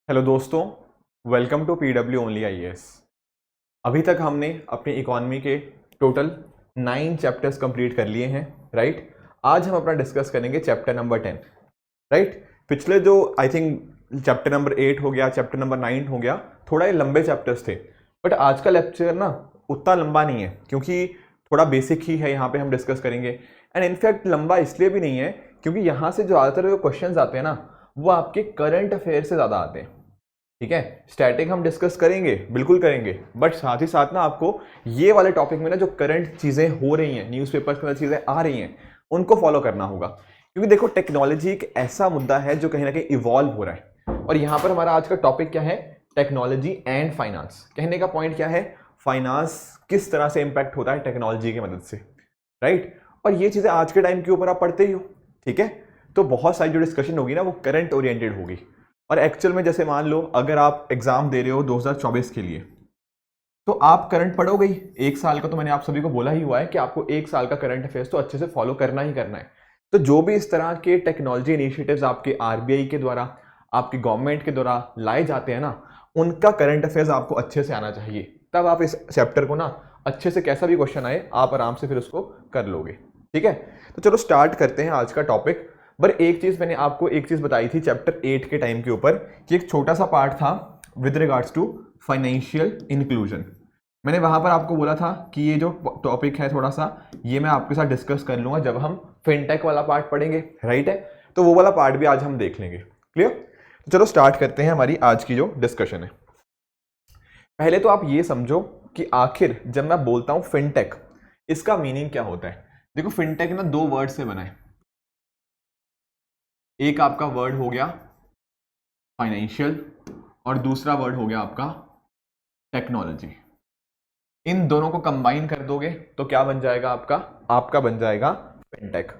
Hello दोस्तों, welcome to PW only IAS. अभी तक हमने अपनी इकोनॉमी के टोटल 9 चैप्टर्स कंप्लीट कर लिए हैं, राइट। आज हम अपना डिस्कस करेंगे चैप्टर नंबर 10, राइट। पिछले जो आई थिंक चैप्टर नंबर 8 हो गया, चैप्टर नंबर 9 हो गया, थोड़ा ये लंबे चैप्टर्स थे। बट आज का लेक्चर ना उतना लंबा नहीं है क्योंकि थोड़ा बेसिक ही है, यहाँ पे हम डिस्कस करेंगे। एंड इनफैक्ट लंबा इसलिए भी नहीं है क्योंकि यहाँ से ज़्यादातर जो क्वेश्चंस आते हैं ना वो आपके करंट अफेयर से ज़्यादा आते हैं, ठीक है। स्टैटिक हम डिस्कस करेंगे, बिल्कुल करेंगे, बट साथ ही साथ ना आपको ये वाले टॉपिक में ना जो करंट चीज़ें हो रही हैं, न्यूज़पेपर्स के अंदर चीज़ें आ रही हैं, उनको फॉलो करना होगा। क्योंकि देखो, टेक्नोलॉजी एक ऐसा मुद्दा है जो कहीं ना कहीं इवॉल्व हो रहा है। और यहाँ पर हमारा आज का टॉपिक क्या है? Technology and finance. कहने का पॉइंट क्या है? फाइनेंस किस तरह से इंपैक्ट होता है टेक्नोलॉजी की मदद से, राइट। और ये चीज़ें आज के टाइम के ऊपर आप पढ़ते ही हो, ठीक है। तो बहुत सारी जो डिस्कशन होगी ना वो करंट ओरिएंटेड होगी। और एक्चुअल में जैसे मान लो अगर आप एग्जाम दे रहे हो 2024 के लिए, तो आप करंट पढ़ोगे ही। एक साल का तो मैंने आप सभी को बोला ही हुआ है कि आपको एक साल का करंट अफेयर्स तो अच्छे से फॉलो करना ही करना है। तो जो भी इस तरह के टेक्नोलॉजी इनिशिएटिव्स आपके आरबीआई के द्वारा, आपकी गवर्नमेंट के द्वारा लाए जाते हैं ना, उनका करंट अफेयर्स आपको अच्छे से आना चाहिए। तब आप इस चैप्टर को ना अच्छे से, कैसा भी क्वेश्चन आए, आप आराम से फिर उसको कर लोगे, ठीक है। तो चलो स्टार्ट करते हैं आज का टॉपिक। पर एक चीज मैंने आपको एक चीज बताई थी चैप्टर 8 के टाइम के ऊपर कि एक छोटा सा पार्ट था with regards to financial inclusion. मैंने वहां पर आपको बोला था कि ये जो टॉपिक है थोड़ा सा, ये मैं आपके साथ डिस्कस कर लूंगा जब हम फिनटेक वाला पार्ट पढ़ेंगे, राइट है। तो वो वाला पार्ट भी आज हम देख लेंगे, क्लियर। तो चलो स्टार्ट करते हैं हमारी आज की जो डिस्कशन है। पहले तो आप ये समझो कि आखिर जब मैं बोलता हूं फिनटेक, इसका मीनिंग क्या होता है। देखो, फिनटेक ना दो वर्ड से बना है। एक आपका वर्ड हो गया फाइनेंशियल और दूसरा वर्ड हो गया आपका टेक्नोलॉजी। इन दोनों को कंबाइन कर दोगे तो क्या बन जाएगा? आपका बन जाएगा फिनटेक।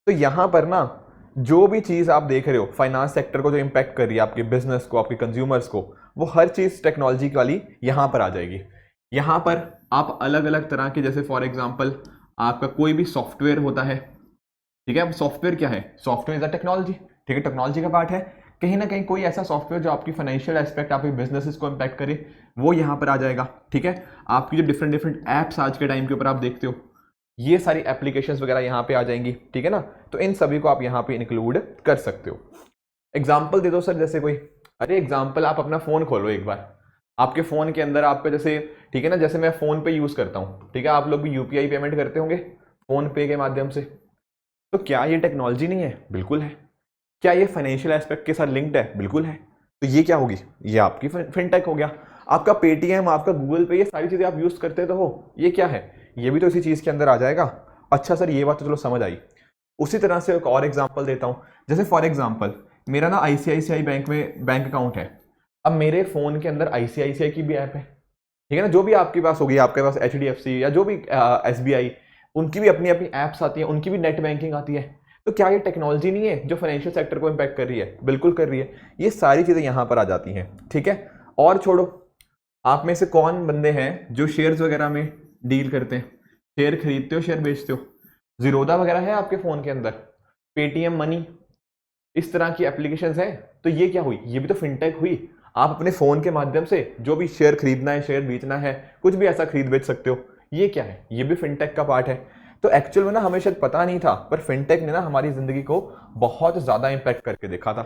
तो यहां पर ना जो भी चीज आप देख रहे हो फाइनेंस सेक्टर को जो इंपैक्ट कर रही है, आपके बिजनेस को, आपके कंज्यूमर्स को, वो हर चीज टेक्नोलॉजी वाली यहां पर आ जाएगी। यहां पर आप अलग अलग तरह के, जैसे फॉर एग्जाम्पल आपका कोई भी सॉफ्टवेयर होता है, ठीक है। अब सॉफ्टवेयर क्या है? सॉफ्टवेयर इज अ टेक्नोलॉजी, ठीक है, टेक्नोलॉजी का पार्ट है। कहीं ना कहीं कोई ऐसा सॉफ्टवेयर जो आपकी फाइनेंशियल एस्पेक्ट, आपके बिजनेसेस को इंपैक्ट करे, वो यहाँ पर आ जाएगा, ठीक है। आपकी जो डिफरेंट डिफरेंट ऐप्स आज के टाइम के ऊपर आप देखते हो, ये सारी एप्लीकेशंस वगैरह यहाँ पे आ जाएंगी, ठीक है ना। तो इन सभी को आप यहाँ पे इंक्लूड कर सकते हो। एग्जाम्पल दे दो सर, जैसे कोई, अरे एग्जाम्पल आप अपना फोन खोलो एक बार। आपके फोन के अंदर आपका जैसे, ठीक है ना, जैसे मैं फोन पे यूज करता हूँ, ठीक है, आप लोग भी यूपीआई पेमेंट करते होंगे फोन पे के माध्यम से। तो क्या ये टेक्नोलॉजी नहीं है? बिल्कुल है। क्या ये फाइनेंशियल एस्पेक्ट के साथ लिंक्ड है? बिल्कुल है। तो ये क्या होगी? ये आपकी फिनटेक हो गया। आपका पेटीएम, आपका गूगल पे, ये सारी चीजें आप यूज करते तो हो, ये क्या है? ये भी तो इसी चीज के अंदर आ जाएगा। अच्छा सर, ये बात तो चलो समझ आई। उसी तरह से एक और एग्जांपल देता हूं। जैसे फॉर एग्जांपल मेरा ना आईसीआईसीआई बैंक में बैंक अकाउंट है। अब मेरे फोन के अंदर आईसीआईसीआई की भी ऐप है, ठीक है ना। जो भी आपके पास होगी, आपके पास एचडीएफसी या जो भी एसबीआई, उनकी भी अपनी अपनी ऐप्स आती है, उनकी भी नेट बैंकिंग आती है। तो क्या ये टेक्नोलॉजी नहीं है जो फाइनेंशियल सेक्टर को इंपैक्ट कर रही है? बिल्कुल कर रही है। ये सारी चीजें यहां पर आ जाती हैं, ठीक है। और छोड़ो, आप में से कौन बंदे हैं जो शेयर्स वगैरह में डील करते हैं, शेयर खरीदते हो, शेयर बेचते हो? जीरोधा वगैरह है आपके फोन के अंदर, पेटीएम मनी, इस तरह की एप्लीकेशन है। तो ये क्या हुई? ये भी तो फिनटेक हुई। आप अपने फोन के माध्यम से जो भी शेयर खरीदना है, शेयर बेचना है, कुछ भी ऐसा खरीद बेच सकते हो। ये क्या है? ये भी फिनटेक का पार्ट है। तो एक्चुअल में ना हमें शायद पता नहीं था, पर फिनटेक ने ना हमारी जिंदगी को बहुत ज्यादा इंपैक्ट करके देखा था।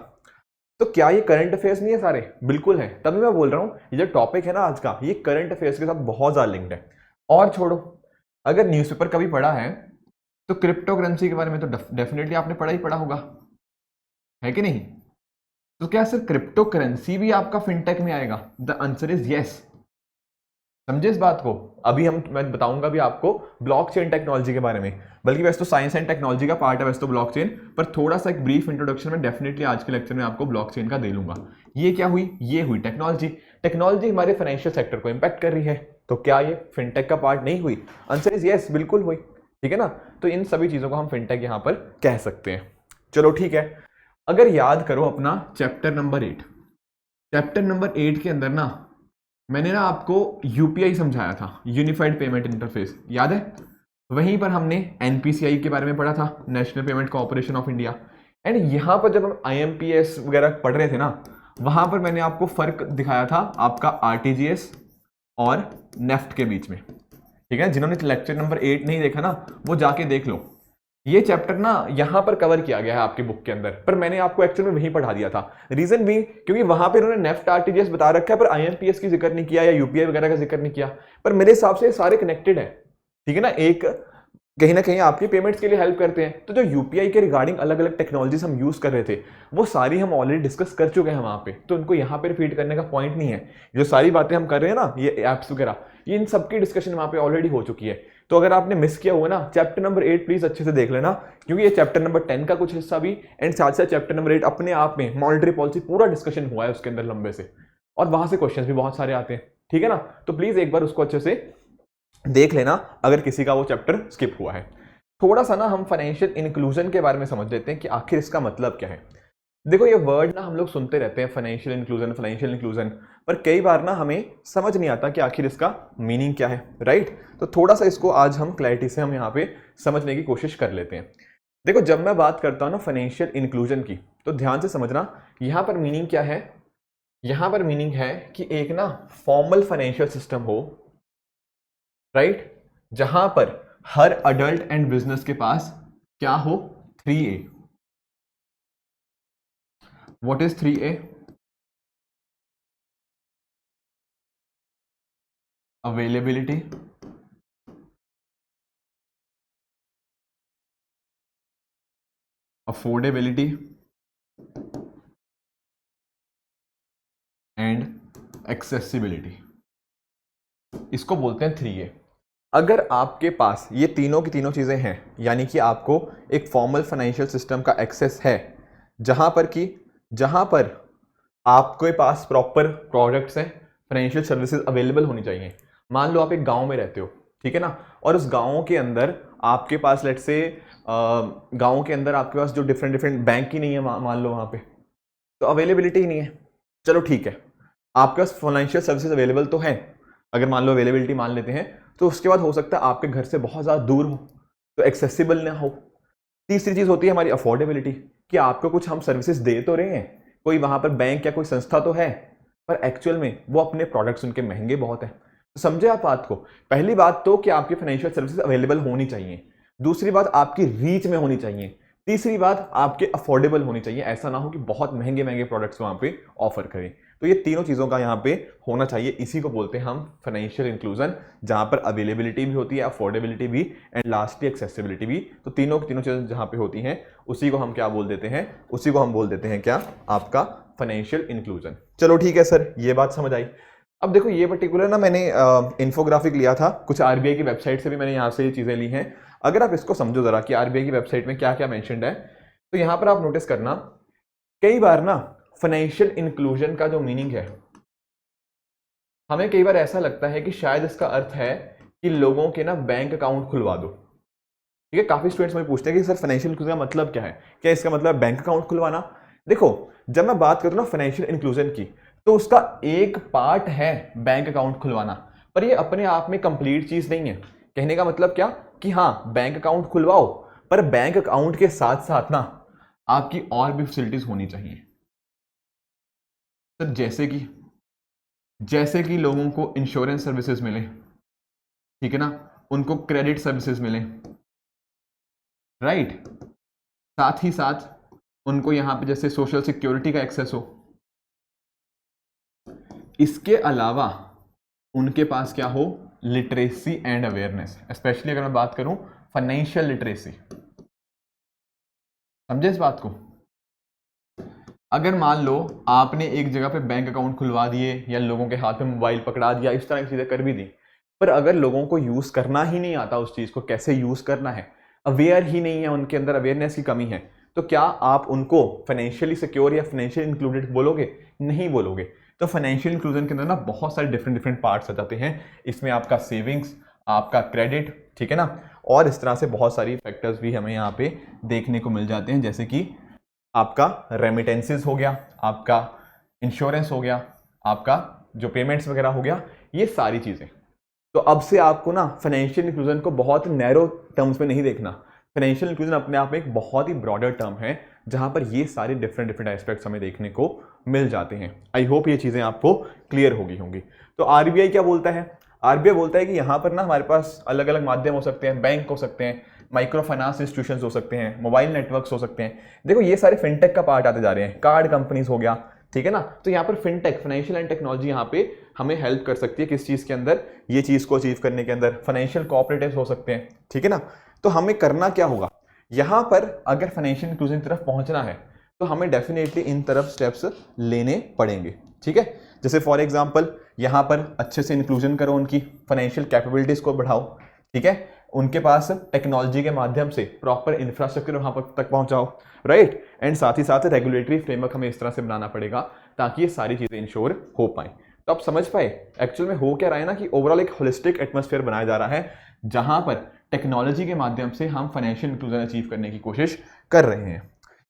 तो क्या ये करंट अफेयर्स नहीं है सारे? बिल्कुल है। तभी मैं बोल रहा हूं ये जो टॉपिक है ना आज का, ये करंट अफेयर्स के साथ बहुत ज्यादा लिंक्ड है। और छोड़ो, अगर न्यूज़पेपर कभी पढ़ा है तो क्रिप्टो करेंसी के बारे में तो डेफिनेटली आपने पढ़ा ही पढ़ा होगा, है कि नहीं? तो क्या सिर्फ क्रिप्टो करेंसी भी आपका फिनटेक में आएगा? The answer is yes. समझे इस बात को? अभी मैं बताऊंगा भी आपको ब्लॉकचेन टेक्नोलॉजी के बारे में। बल्कि वैसे तो साइंस एंड टेक्नोलॉजी का पार्ट है वैसे तो ब्लॉकचेन, पर थोड़ा सा एक ब्रीफ इंट्रोडक्शन में डेफिनेटली आज के लेक्चर में आपको ब्लॉकचेन का दे लूंगा। ये क्या हुई? ये हुई टेक्नोलॉजी। टेक्नोलॉजी हमारे फाइनेंशियल सेक्टर को इंपैक्ट कर रही है। तो क्या ये फिनटेक का पार्ट नहीं हुई? आंसर इज यस, बिल्कुल हुई, ठीक है ना। तो इन सभी चीजों को हम फिनटेक यहां पर कह सकते हैं। चलो ठीक है। अगर याद करो अपना चैप्टर नंबर 8, चैप्टर नंबर 8 के अंदर ना मैंने ना आपको यूपीआई समझाया था, यूनिफाइड पेमेंट इंटरफेस, याद है? वहीं पर हमने एनपीसीआई के बारे में पढ़ा था, national payment corporation of India. And यहां पर जब हम आईएमपीएस वगैरह पढ़ रहे थे ना, वहां पर मैंने आपको फर्क दिखाया था आपका आरटीजीएस और नेफ्ट के बीच में, ठीक है। जिन्होंने लेक्चर नंबर 8 नहीं देखा ना, वो जाके देख लो। ये चैप्टर ना यहां पर कवर किया गया है आपके बुक के अंदर, पर मैंने आपको एक्चुअल में वहीं पढ़ा दिया था। रीजन भी क्योंकि वहां पे उन्होंने नेफ्ट आरटीजीएस बता रखा है, पर आईएमपीएस की जिक्र नहीं किया या यूपीआई वगैरह का जिक्र नहीं किया। पर मेरे हिसाब से सारे कनेक्टेड है, ठीक है ना, एक कहीं ना कहीं आपकी पेमेंट्स के लिए हेल्प करते हैं। तो जो यूपीआई के रिगार्डिंग अलग अलग टेक्नोलॉजीज हम यूज कर रहे थे, वो सारी हम ऑलरेडी डिस्कस कर चुके हैं वहां पे, तो उनको यहाँ पे रिपीट करने का पॉइंट नहीं है। जो सारी बातें हम कर रहे हैं ना, ये एप्स वगैरह, ये इन सबकी डिस्कशन वहां पे ऑलरेडी हो चुकी है। तो अगर आपने मिस किया हुआ ना चैप्टर नंबर 8 प्लीज अच्छे से देख लेना, क्योंकि ये चैप्टर नंबर 10 का कुछ हिस्सा भी एंड साथ साथ चैप्टर नंबर 8 अपने आप में मॉनेटरी पॉलिसी पूरा डिस्कशन हुआ है उसके अंदर लंबे से, और वहां से क्वेश्चंस भी बहुत सारे आते हैं, ठीक है ना। तो प्लीज एक बार उसको अच्छे से देख लेना अगर किसी का वो चैप्टर स्किप हुआ है। थोड़ा सा ना हम फाइनेंशियल इंक्लूजन के बारे में समझ लेते हैं कि आखिर इसका मतलब क्या है। देखो ये वर्ड ना हम लोग सुनते रहते हैं, फाइनेंशियल इंक्लूजन, पर कई बार ना हमें समझ नहीं आता कि आखिर इसका मीनिंग क्या है, राइट। तो थोड़ा सा इसको आज हम क्लैरिटी से हम यहाँ पे समझने की कोशिश कर लेते हैं। देखो जब मैं बात करता हूँ ना फाइनेंशियल इंक्लूजन की, तो ध्यान से समझना यहाँ पर मीनिंग क्या है। यहाँ पर मीनिंग है कि एक ना फॉर्मल फाइनेंशियल सिस्टम हो, राइट, जहां पर हर अडल्ट एंड बिजनेस के पास क्या हो, 3A। What is 3A? Availability, affordability and accessibility, इसको बोलते हैं 3A। अगर आपके पास ये तीनों की तीनों चीजें हैं, यानी कि आपको एक फॉर्मल फाइनेंशियल सिस्टम का एक्सेस है, जहां पर आपके पास प्रॉपर प्रोडक्ट्स हैं, फाइनेंशियल सर्विसेज अवेलेबल होनी चाहिए। मान लो आप एक गांव में रहते हो, ठीक है ना, और उस गांव के अंदर आपके पास लेट्स से गांव के अंदर आपके पास जो डिफरेंट बैंक ही नहीं है, मान लो वहां पे, तो अवेलेबिलिटी ही नहीं है। चलो ठीक है, आपके पास फाइनेंशियल सर्विसेज अवेलेबल तो है, अगर मान लो अवेलेबिलिटी मान लेते हैं, तो उसके बाद हो सकता है आपके घर से बहुत ज़्यादा दूर हो, तो एक्सेसिबल ना हो। तीसरी चीज़ होती है हमारी अफोर्डेबिलिटी, कि आपको कुछ हम सर्विसेज दे तो रहे हैं, कोई वहां पर बैंक या कोई संस्था तो है, पर एक्चुअल में वो अपने प्रोडक्ट्स उनके महंगे बहुत है। तो समझे आप बात को। पहली बात तो कि आपकी फाइनेंशियल सर्विसेज अवेलेबल होनी चाहिए, दूसरी बात आपकी रीच में होनी चाहिए, तीसरी बात आपके अफोर्डेबल होनी चाहिए, ऐसा ना हो कि बहुत महंगे महंगे प्रोडक्ट्स वहां पे ऑफर करें। तो ये तीनों चीजों का यहाँ पे होना चाहिए, इसी को बोलते हैं हम फाइनेंशियल इंक्लूजन, जहां पर अवेलेबिलिटी भी होती है, अफोर्डेबिलिटी भी एंड लास्टली एक्सेसिबिलिटी भी। तो तीनों की तीनों चीजें जहां पे होती हैं, उसी को हम क्या बोल देते हैं, उसी को हम बोल देते हैं क्या, आपका फाइनेंशियल इंक्लूजन। चलो ठीक है सर, ये बात समझ आई। अब देखो ये पर्टिकुलर ना मैंने इन्फोग्राफिक लिया था, कुछ आरबीआई की वेबसाइट से भी मैंने यहाँ से ये चीजें ली हैं। अगर आप इसको समझो जरा कि आरबीआई की वेबसाइट में क्या क्या मेंशन्ड है, तो यहाँ पर आप नोटिस करना, कई बार ना फाइनेंशियल इंक्लूजन का जो मीनिंग है, हमें कई बार ऐसा लगता है कि शायद इसका अर्थ है कि लोगों के ना बैंक अकाउंट खुलवा दो, ठीक है। काफी स्टूडेंट्स मुझे पूछते हैं कि सर फाइनेंशियल इंक्लूजन का मतलब क्या है, क्या इसका मतलब बैंक अकाउंट खुलवाना। देखो जब मैं बात करता हूँ ना फाइनेंशियल इंक्लूजन की, तो उसका एक पार्ट है बैंक अकाउंट खुलवाना, पर ये अपने आप में कंप्लीट चीज नहीं है। कहने का मतलब क्या, कि हाँ बैंक अकाउंट खुलवाओ, पर बैंक अकाउंट के साथ साथ ना आपकी और भी फैसिलिटीज होनी चाहिए। सर जैसे कि लोगों को इंश्योरेंस सर्विसेज मिले, ठीक है ना, उनको क्रेडिट सर्विसेज मिले, राइट, साथ ही साथ उनको यहां पे जैसे सोशल सिक्योरिटी का एक्सेस हो। इसके अलावा उनके पास क्या हो, लिटरेसी एंड अवेयरनेस, स्पेशली अगर मैं बात करूं फाइनेंशियल लिटरेसी। समझे इस बात को। अगर मान लो आपने एक जगह पे बैंक अकाउंट खुलवा दिए या लोगों के हाथ में मोबाइल पकड़ा दिया, इस तरह की चीजें कर भी दी, पर अगर लोगों को यूज करना ही नहीं आता, उस चीज को कैसे यूज करना है, अवेयर ही नहीं है, उनके अंदर अवेयरनेस की कमी है, तो क्या आप उनको फाइनेंशियली सिक्योर या फाइनेंशियल इंक्लूडेड बोलोगे? नहीं बोलोगे। तो फाइनेंशियल इंक्लूजन के अंदर ना बहुत सारे डिफरेंट पार्ट्स आ जाते हैं। इसमें आपका सेविंग्स, आपका क्रेडिट, ठीक है ना, और इस तरह से बहुत सारी फैक्टर्स भी हमें यहाँ पे देखने को मिल जाते हैं, जैसे कि आपका रेमिटेंसेस हो गया, आपका इंश्योरेंस हो गया, आपका जो पेमेंट्स वगैरह हो गया, ये सारी चीजें। तो अब से आपको ना फाइनेंशियल इंक्लूजन को बहुत नैरो टर्म्स में नहीं देखना। फाइनेंशियल इंक्लूजन अपने आप में एक बहुत ही ब्रॉडर टर्म है, जहां पर ये सारे डिफरेंट डिफरेंट एस्पेक्ट्स हमें देखने को मिल जाते हैं। आई होप ये चीज़ें आपको क्लियर होगी होंगी। तो आरबीआई क्या बोलता है? आरबीआई बोलता है कि यहाँ पर ना हमारे पास अलग अलग माध्यम हो सकते हैं, बैंक हो सकते हैं, माइक्रो फाइनेंस इंस्टीट्यूशंस हो सकते हैं, मोबाइल नेटवर्क्स हो सकते हैं। देखो ये सारे फिनटेक का पार्ट आते जा रहे हैं, कार्ड कंपनीज हो गया, ठीक है ना। तो यहाँ पर फिनटेक, फाइनेंशियल एंड टेक्नोलॉजी यहाँ पे हमें हेल्प कर सकती है किस चीज़ के अंदर, ये चीज़ को अचीव करने के अंदर। फाइनेंशियल कोऑपरेटिव्स हो सकते हैं, ठीक है ना। तो हमें करना क्या होगा, यहाँ पर अगर फाइनेंशियल इंक्लूजन की तरफ पहुंचना है तो हमें डेफिनेटली इन तरफ स्टेप्स लेने पड़ेंगे, ठीक है। जैसे फॉर एग्जांपल यहाँ पर अच्छे से इंक्लूजन करो, उनकी फाइनेंशियल कैपेबिलिटीज को बढ़ाओ, ठीक है, उनके पास टेक्नोलॉजी के माध्यम से प्रॉपर इंफ्रास्ट्रक्चर वहां पर तक पहुंचाओ, राइट। एंड साथ ही साथ रेगुलेटरी फ्रेमवर्क हमें इस तरह से बनाना पड़ेगा ताकि ये सारी चीजें इंश्योर हो पाए। तो आप समझ पाए एक्चुअल में हो क्या रहा है ना, कि ओवरऑल एक होलिस्टिक एटमॉस्फेयर बनाया जा रहा है जहां पर टेक्नोलॉजी के माध्यम से हम फाइनेंशियल इंक्लूजन अचीव करने की कोशिश कर रहे हैं।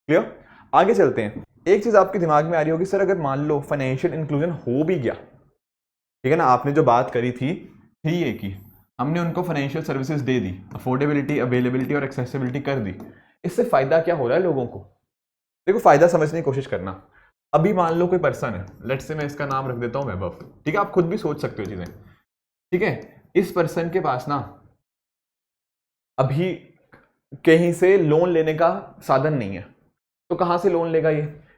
क्लियर? आगे चलते हैं। एक चीज आपके दिमाग में आ रही होगी, सर अगर मान लो फाइनेंशियल इंक्लूजन हो भी गया, ठीक है ना, आपने जो बात करी थी ये कि हमने उनको फाइनेंशियल सर्विसेज दे दी, अफोर्डेबिलिटी, अवेलेबिलिटी और एक्सेसिबिलिटी कर दी, इससे फायदा क्या हो रहा है लोगों को? देखो फायदा समझने की कोशिश करना। अभी मान लो कोई पर्सन है, लेट्स से मैं इसका नाम रख देता हूं वैभव, ठीक है, आप खुद भी सोच सकते हो चीजें, ठीक है। इस पर्सन के पास ना अभी कहीं से लोन लेने का साधन नहीं है, तो कहां से लोन लेगा?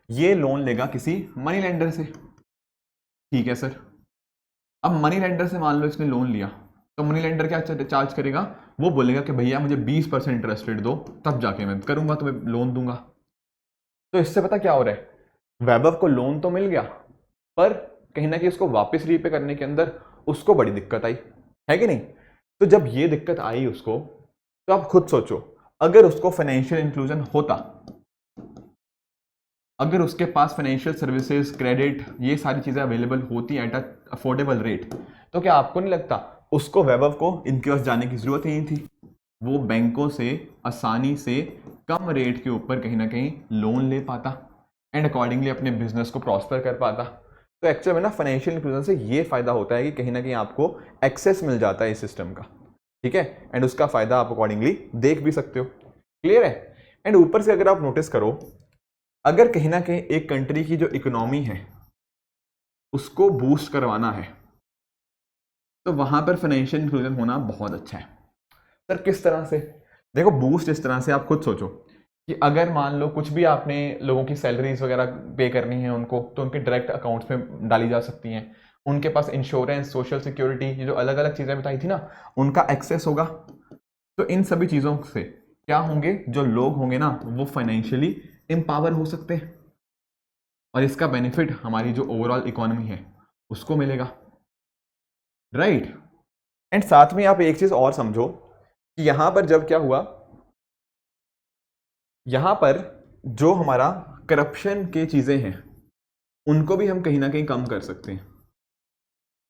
ये लोन लेगा किसी मनी लेंडर से, ठीक है सर। अब मनी लेंडर से मान लो इसने लोन लिया, तो मनी लेंडर क्या चार्ज करेगा? वो बोलेगा कि भैया मुझे 20% इंटरेस्ट रेट दो, तब जाके मैं करूंगा, तुम्हें लोन दूंगा। तो इससे पता क्या हो रहा है, वैभव को लोन तो मिल गया, पर कहीं ना कहीं उसको वापस रीपे करने के अंदर उसको बड़ी दिक्कत आई, है कि नहीं? तो जब ये दिक्कत आई उसको, तो आप खुद सोचो, अगर उसको फाइनेंशियल इंक्लूजन होता, अगर उसके पास फाइनेंशियल सर्विसेज, क्रेडिट, ये सारी चीजें अवेलेबल होती एट अफोर्डेबल रेट, तो क्या आपको नहीं लगता उसको, वैभव को इनके पास जाने की जरूरत ही नहीं थी? वो बैंकों से आसानी से कम रेट के ऊपर कहीं ना कहीं लोन ले पाता एंड अकॉर्डिंगली अपने बिजनेस को प्रॉस्पर कर पाता। तो एक्चुअल में ना फाइनेंशियल इंक्लूजन से ये फायदा होता है कि कहीं ना कहीं आपको एक्सेस मिल जाता है इस सिस्टम का, ठीक है, एंड उसका फायदा आप अकॉर्डिंगली देख भी सकते हो। क्लियर है? एंड ऊपर से अगर आप नोटिस करो, अगर कहीं ना कहीं एक कंट्री की जो इकोनॉमी है उसको बूस्ट करवाना है, तो वहां पर फाइनेंशियल इंक्लूजन होना बहुत अच्छा है। सर किस तरह से? देखो बूस्ट इस तरह से, आप खुद सोचो कि अगर मान लो कुछ भी आपने लोगों की सैलरीज वगैरह पे करनी है उनको, तो उनके डायरेक्ट अकाउंट्स में डाली जा सकती हैं। उनके पास इंश्योरेंस, सोशल सिक्योरिटी, ये जो अलग अलग चीजें बताई थी ना, उनका एक्सेस होगा। तो इन सभी चीजों से क्या होंगे, जो लोग होंगे ना वो फाइनेंशियली एम्पावर हो सकते हैं, और इसका बेनिफिट हमारी जो ओवरऑल इकोनॉमी है उसको मिलेगा, राइट। एंड साथ में आप एक चीज और समझो कि यहां पर जब क्या हुआ, यहां पर जो हमारा करप्शन के चीजें हैं उनको भी हम कहीं ना कहीं कम कर सकते हैं।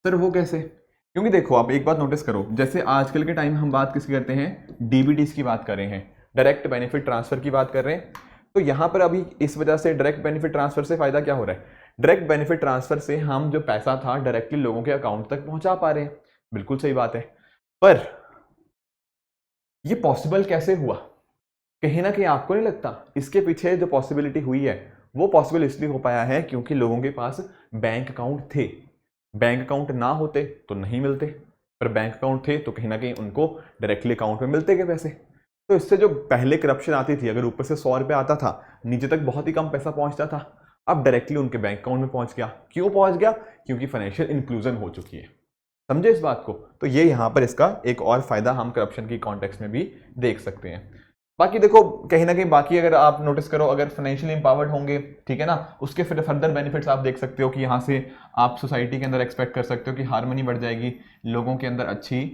सर वो कैसे? क्योंकि देखो आप एक बात नोटिस करो, जैसे आजकल के टाइम हम बात किसकी करते हैं, डीबीटीज की बात कर रहे हैं, डायरेक्ट बेनिफिट ट्रांसफर की बात कर रहे हैं। तो यहां पर अभी इस वजह से डायरेक्ट बेनिफिट ट्रांसफर से फायदा क्या हो रहा है, डायरेक्ट बेनिफिट ट्रांसफर से हम जो पैसा था डायरेक्टली लोगों के अकाउंट तक पहुंचा पा रहे हैं, बिल्कुल सही बात है। पर ये पॉसिबल कैसे हुआ? कहीं ना कहीं आपको नहीं लगता इसके पीछे जो पॉसिबिलिटी हुई है वो पॉसिबल इसलिए हो पाया है क्योंकि लोगों के पास बैंक अकाउंट थे। बैंक अकाउंट ना होते तो नहीं मिलते, पर बैंक अकाउंट थे तो कहीं ना कहीं उनको डायरेक्टली अकाउंट में मिलते के पैसे। तो इससे जो पहले करप्शन आती थी, अगर ऊपर से 100 रुपये आता था, नीचे तक बहुत ही कम पैसा पहुंचता था, अब डायरेक्टली उनके बैंक अकाउंट में पहुंच गया। क्यों पहुंच गया? क्योंकि फाइनेंशियल इंक्लूजन हो चुकी है। समझे इस बात को? तो ये यहां पर इसका एक और फायदा हम करप्शन की कॉन्टेक्स्ट में भी देख सकते हैं। बाकी देखो कहीं ना कहीं बाकी अगर आप नोटिस करो, अगर फाइनेंशियली एम्पावर्ड होंगे, ठीक है ना, उसके फिर फर्दर बेनिफिट्स आप देख सकते हो कि यहाँ से आप सोसाइटी के अंदर एक्सपेक्ट कर सकते हो कि हार्मनी बढ़ जाएगी, लोगों के अंदर अच्छी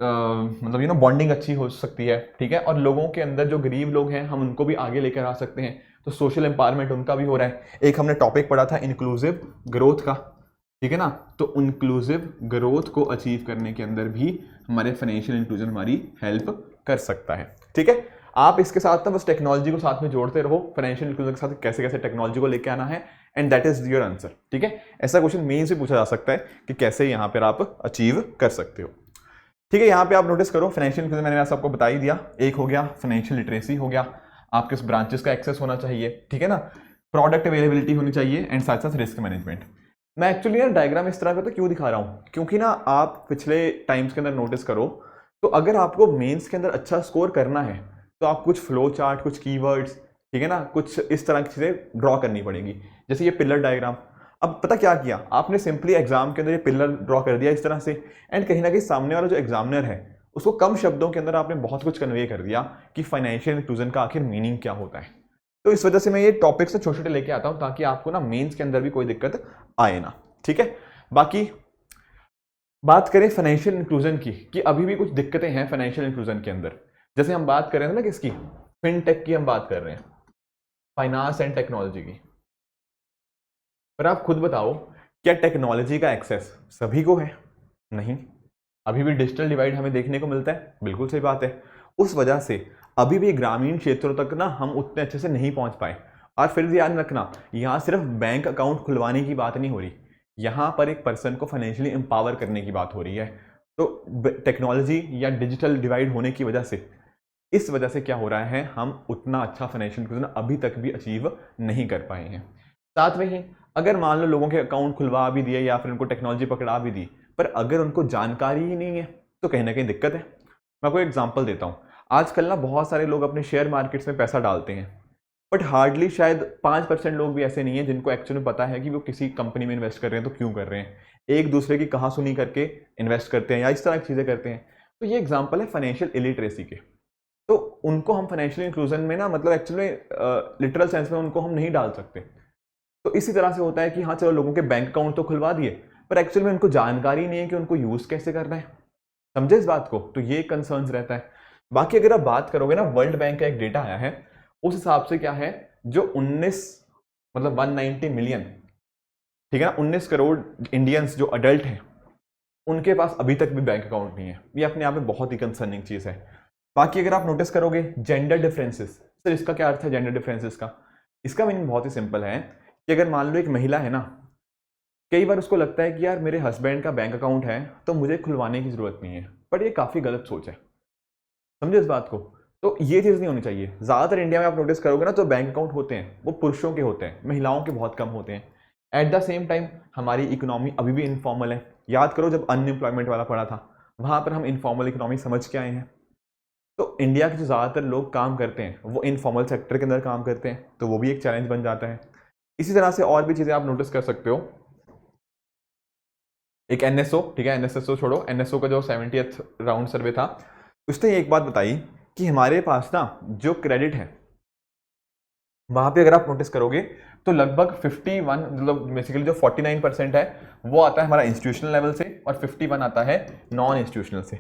मतलब बॉन्डिंग अच्छी हो सकती है, ठीक है, और लोगों के अंदर जो गरीब लोग हैं हम उनको भी आगे लेकर आ सकते हैं, तो सोशल एम्पावरमेंट उनका भी हो रहा है। एक हमने टॉपिक पढ़ा था इंक्लूसिव ग्रोथ का, ठीक है ना, तो इंक्लूसिव ग्रोथ को अचीव करने के अंदर भी हमारे फाइनेंशियल इंक्लूजन हमारी हेल्प कर सकता है, ठीक है। आप इसके साथ ना बस टेक्नोलॉजी को साथ में जोड़ते रहो, फाइनेंशियल इंक्लूजन के साथ कैसे कैसे टेक्नोलॉजी को लेके आना है, and that is your answer, ठीक है। ऐसा क्वेश्चन मेंस से पूछा जा सकता है कि कैसे यहाँ पर आप अचीव कर सकते हो, ठीक है। यहाँ पे आप नोटिस करो फाइनेंशियल इंक्लूजन मैंने आपको बता ही दिया, एक हो गया फाइनेंशियल लिटरेसी हो गया, आपके उस ब्रांचेस का एक्सेस होना चाहिए, ठीक है ना, प्रोडक्ट अवेलेबिलिटी होनी चाहिए एंड साथ साथ रिस्क मैनेजमेंट। मैं एक्चुअली यार डायग्राम इस तरह का तो क्यों दिखा रहा हूँ, क्योंकि ना आप पिछले टाइम्स के अंदर नोटिस करो तो अगर आपको मेंस के अंदर अच्छा स्कोर करना है तो आप कुछ फ्लो चार्ट, कुछ कीवर्ड्स, ठीक है ना, कुछ इस तरह की चीज़ें ड्रॉ करनी पड़ेंगी, जैसे ये पिलर डायग्राम। अब पता क्या किया आपने, सिंपली एग्जाम के अंदर ये पिलर ड्रॉ कर दिया इस तरह से, एंड कहीं ना कहीं सामने वाला जो एग्जामिनर है उसको कम शब्दों के अंदर आपने बहुत कुछ कन्वे कर दिया कि फाइनेंशियल इंक्लूजन का आखिर मीनिंग क्या होता है। तो इस वजह से मैं ये टॉपिक्स छोटे छोटे लेके आता हूं ताकि आपको ना मेंस के अंदर भी कोई दिक्कत आए ना, ठीक है। बाकी बात करें फाइनेंशियल इंक्लूजन की, कि अभी भी कुछ दिक्कतें हैं फाइनेंशियल इंक्लूजन के अंदर। जैसे हम बात कर रहे हैं ना किसकी, फिनटेक की हम बात कर रहे हैं, फाइनेंस एंड टेक्नोलॉजी की। पर आप खुद बताओ, क्या टेक्नोलॉजी का एक्सेस सभी को है? नहीं, अभी भी डिजिटल डिवाइड हमें देखने को मिलता है, बिल्कुल सही बात है। उस वजह से अभी भी ग्रामीण क्षेत्रों तक ना हम उतने अच्छे से नहीं पहुंच पाए। और फिर ध्यान रखना, यहाँ सिर्फ बैंक अकाउंट खुलवाने की बात नहीं हो रही, यहाँ पर एक पर्सन को फाइनेंशियली एम्पावर करने की बात हो रही है। तो टेक्नोलॉजी या डिजिटल डिवाइड होने की वजह से, इस वजह से क्या हो रहा है, हम उतना अच्छा फाइनेंशियल इंक्लूजन अभी तक भी अचीव नहीं कर पाए हैं। साथ में ही अगर मान लो लोगों के अकाउंट खुलवा भी दिए या फिर उनको टेक्नोलॉजी पकड़ा भी दी, पर अगर उनको जानकारी ही नहीं है तो कहीं ना कहीं दिक्कत है। मैं कोई एग्जांपल देता हूँ, आजकल ना बहुत सारे लोग अपने शेयर मार्केट्स में पैसा डालते हैं, बट हार्डली शायद 5% लोग भी ऐसे नहीं है जिनको एक्चुअली पता है कि वो किसी कंपनी में इन्वेस्ट कर रहे हैं तो क्यों कर रहे हैं, एक दूसरे की कहा सुनी करके इन्वेस्ट करते हैं या इस तरह की चीज़ें करते हैं। तो ये एग्जाम्पल है फाइनेंशियल इलिटरेसी के। तो उनको हम फाइनेंशियल इंक्लूजन में ना, मतलब एक्चुअली लिटरल सेंस में उनको हम नहीं डाल सकते। तो इसी तरह से होता है कि हाँ चलो लोगों के बैंक अकाउंट तो खुलवा दिए, पर एक्चुअल में उनको जानकारी नहीं है कि उनको यूज कैसे करना है। समझे इस बात को? तो ये कंसर्न्स रहता है। बाकी अगर आप बात करोगे ना, वर्ल्ड बैंक का एक डेटा आया है, उस हिसाब से क्या है, जो 19 मतलब 190 मिलियन, ठीक है ना, 19 करोड़ इंडियंस जो अडल्ट हैं उनके पास अभी तक भी बैंक अकाउंट नहीं है। ये अपने आप में बहुत ही कंसर्निंग चीज है। बाकी अगर आप नोटिस करोगे जेंडर डिफरेंसेस, सर इसका क्या अर्थ है जेंडर डिफरेंसेस का? इसका मीनिंग बहुत ही सिंपल है कि अगर मान लो एक महिला है ना, कई बार उसको लगता है कि यार मेरे हस्बैंड का बैंक अकाउंट है तो मुझे खुलवाने की जरूरत नहीं है, पर ये काफी गलत सोच है। समझे इस बात को? तो ये चीज नहीं होनी चाहिए। ज्यादातर इंडिया में आप नोटिस करोगे ना, तो बैंक अकाउंट होते हैं वो पुरुषों के होते हैं, महिलाओं के बहुत कम होते हैं। एट द सेम टाइम हमारी इकोनॉमी अभी भी इनफॉर्मल है। याद करो जब अनएम्प्लॉयमेंट वाला पड़ा था, वहां पर हम इनफॉर्मल इकोनॉमी समझ के आए हैं। तो इंडिया के जो ज़्यादातर लोग काम करते हैं वो इनफॉर्मल सेक्टर के अंदर काम करते हैं, तो वो भी एक चैलेंज बन जाता है। इसी तरह से और भी चीज़ें आप नोटिस कर सकते हो। एक एनएसओ, ठीक है, एनएसएसओ छोड़ो, एनएसओ का जो 70th राउंड सर्वे था, उसने एक बात बताई कि हमारे पास ना जो क्रेडिट है वहां पे अगर आप नोटिस करोगे तो लगभग 51, मतलब बेसिकली जो 49% है वो आता है हमारा इंस्टीट्यूशनल लेवल से और 51 आता है नॉन इंस्टीट्यूशनल से।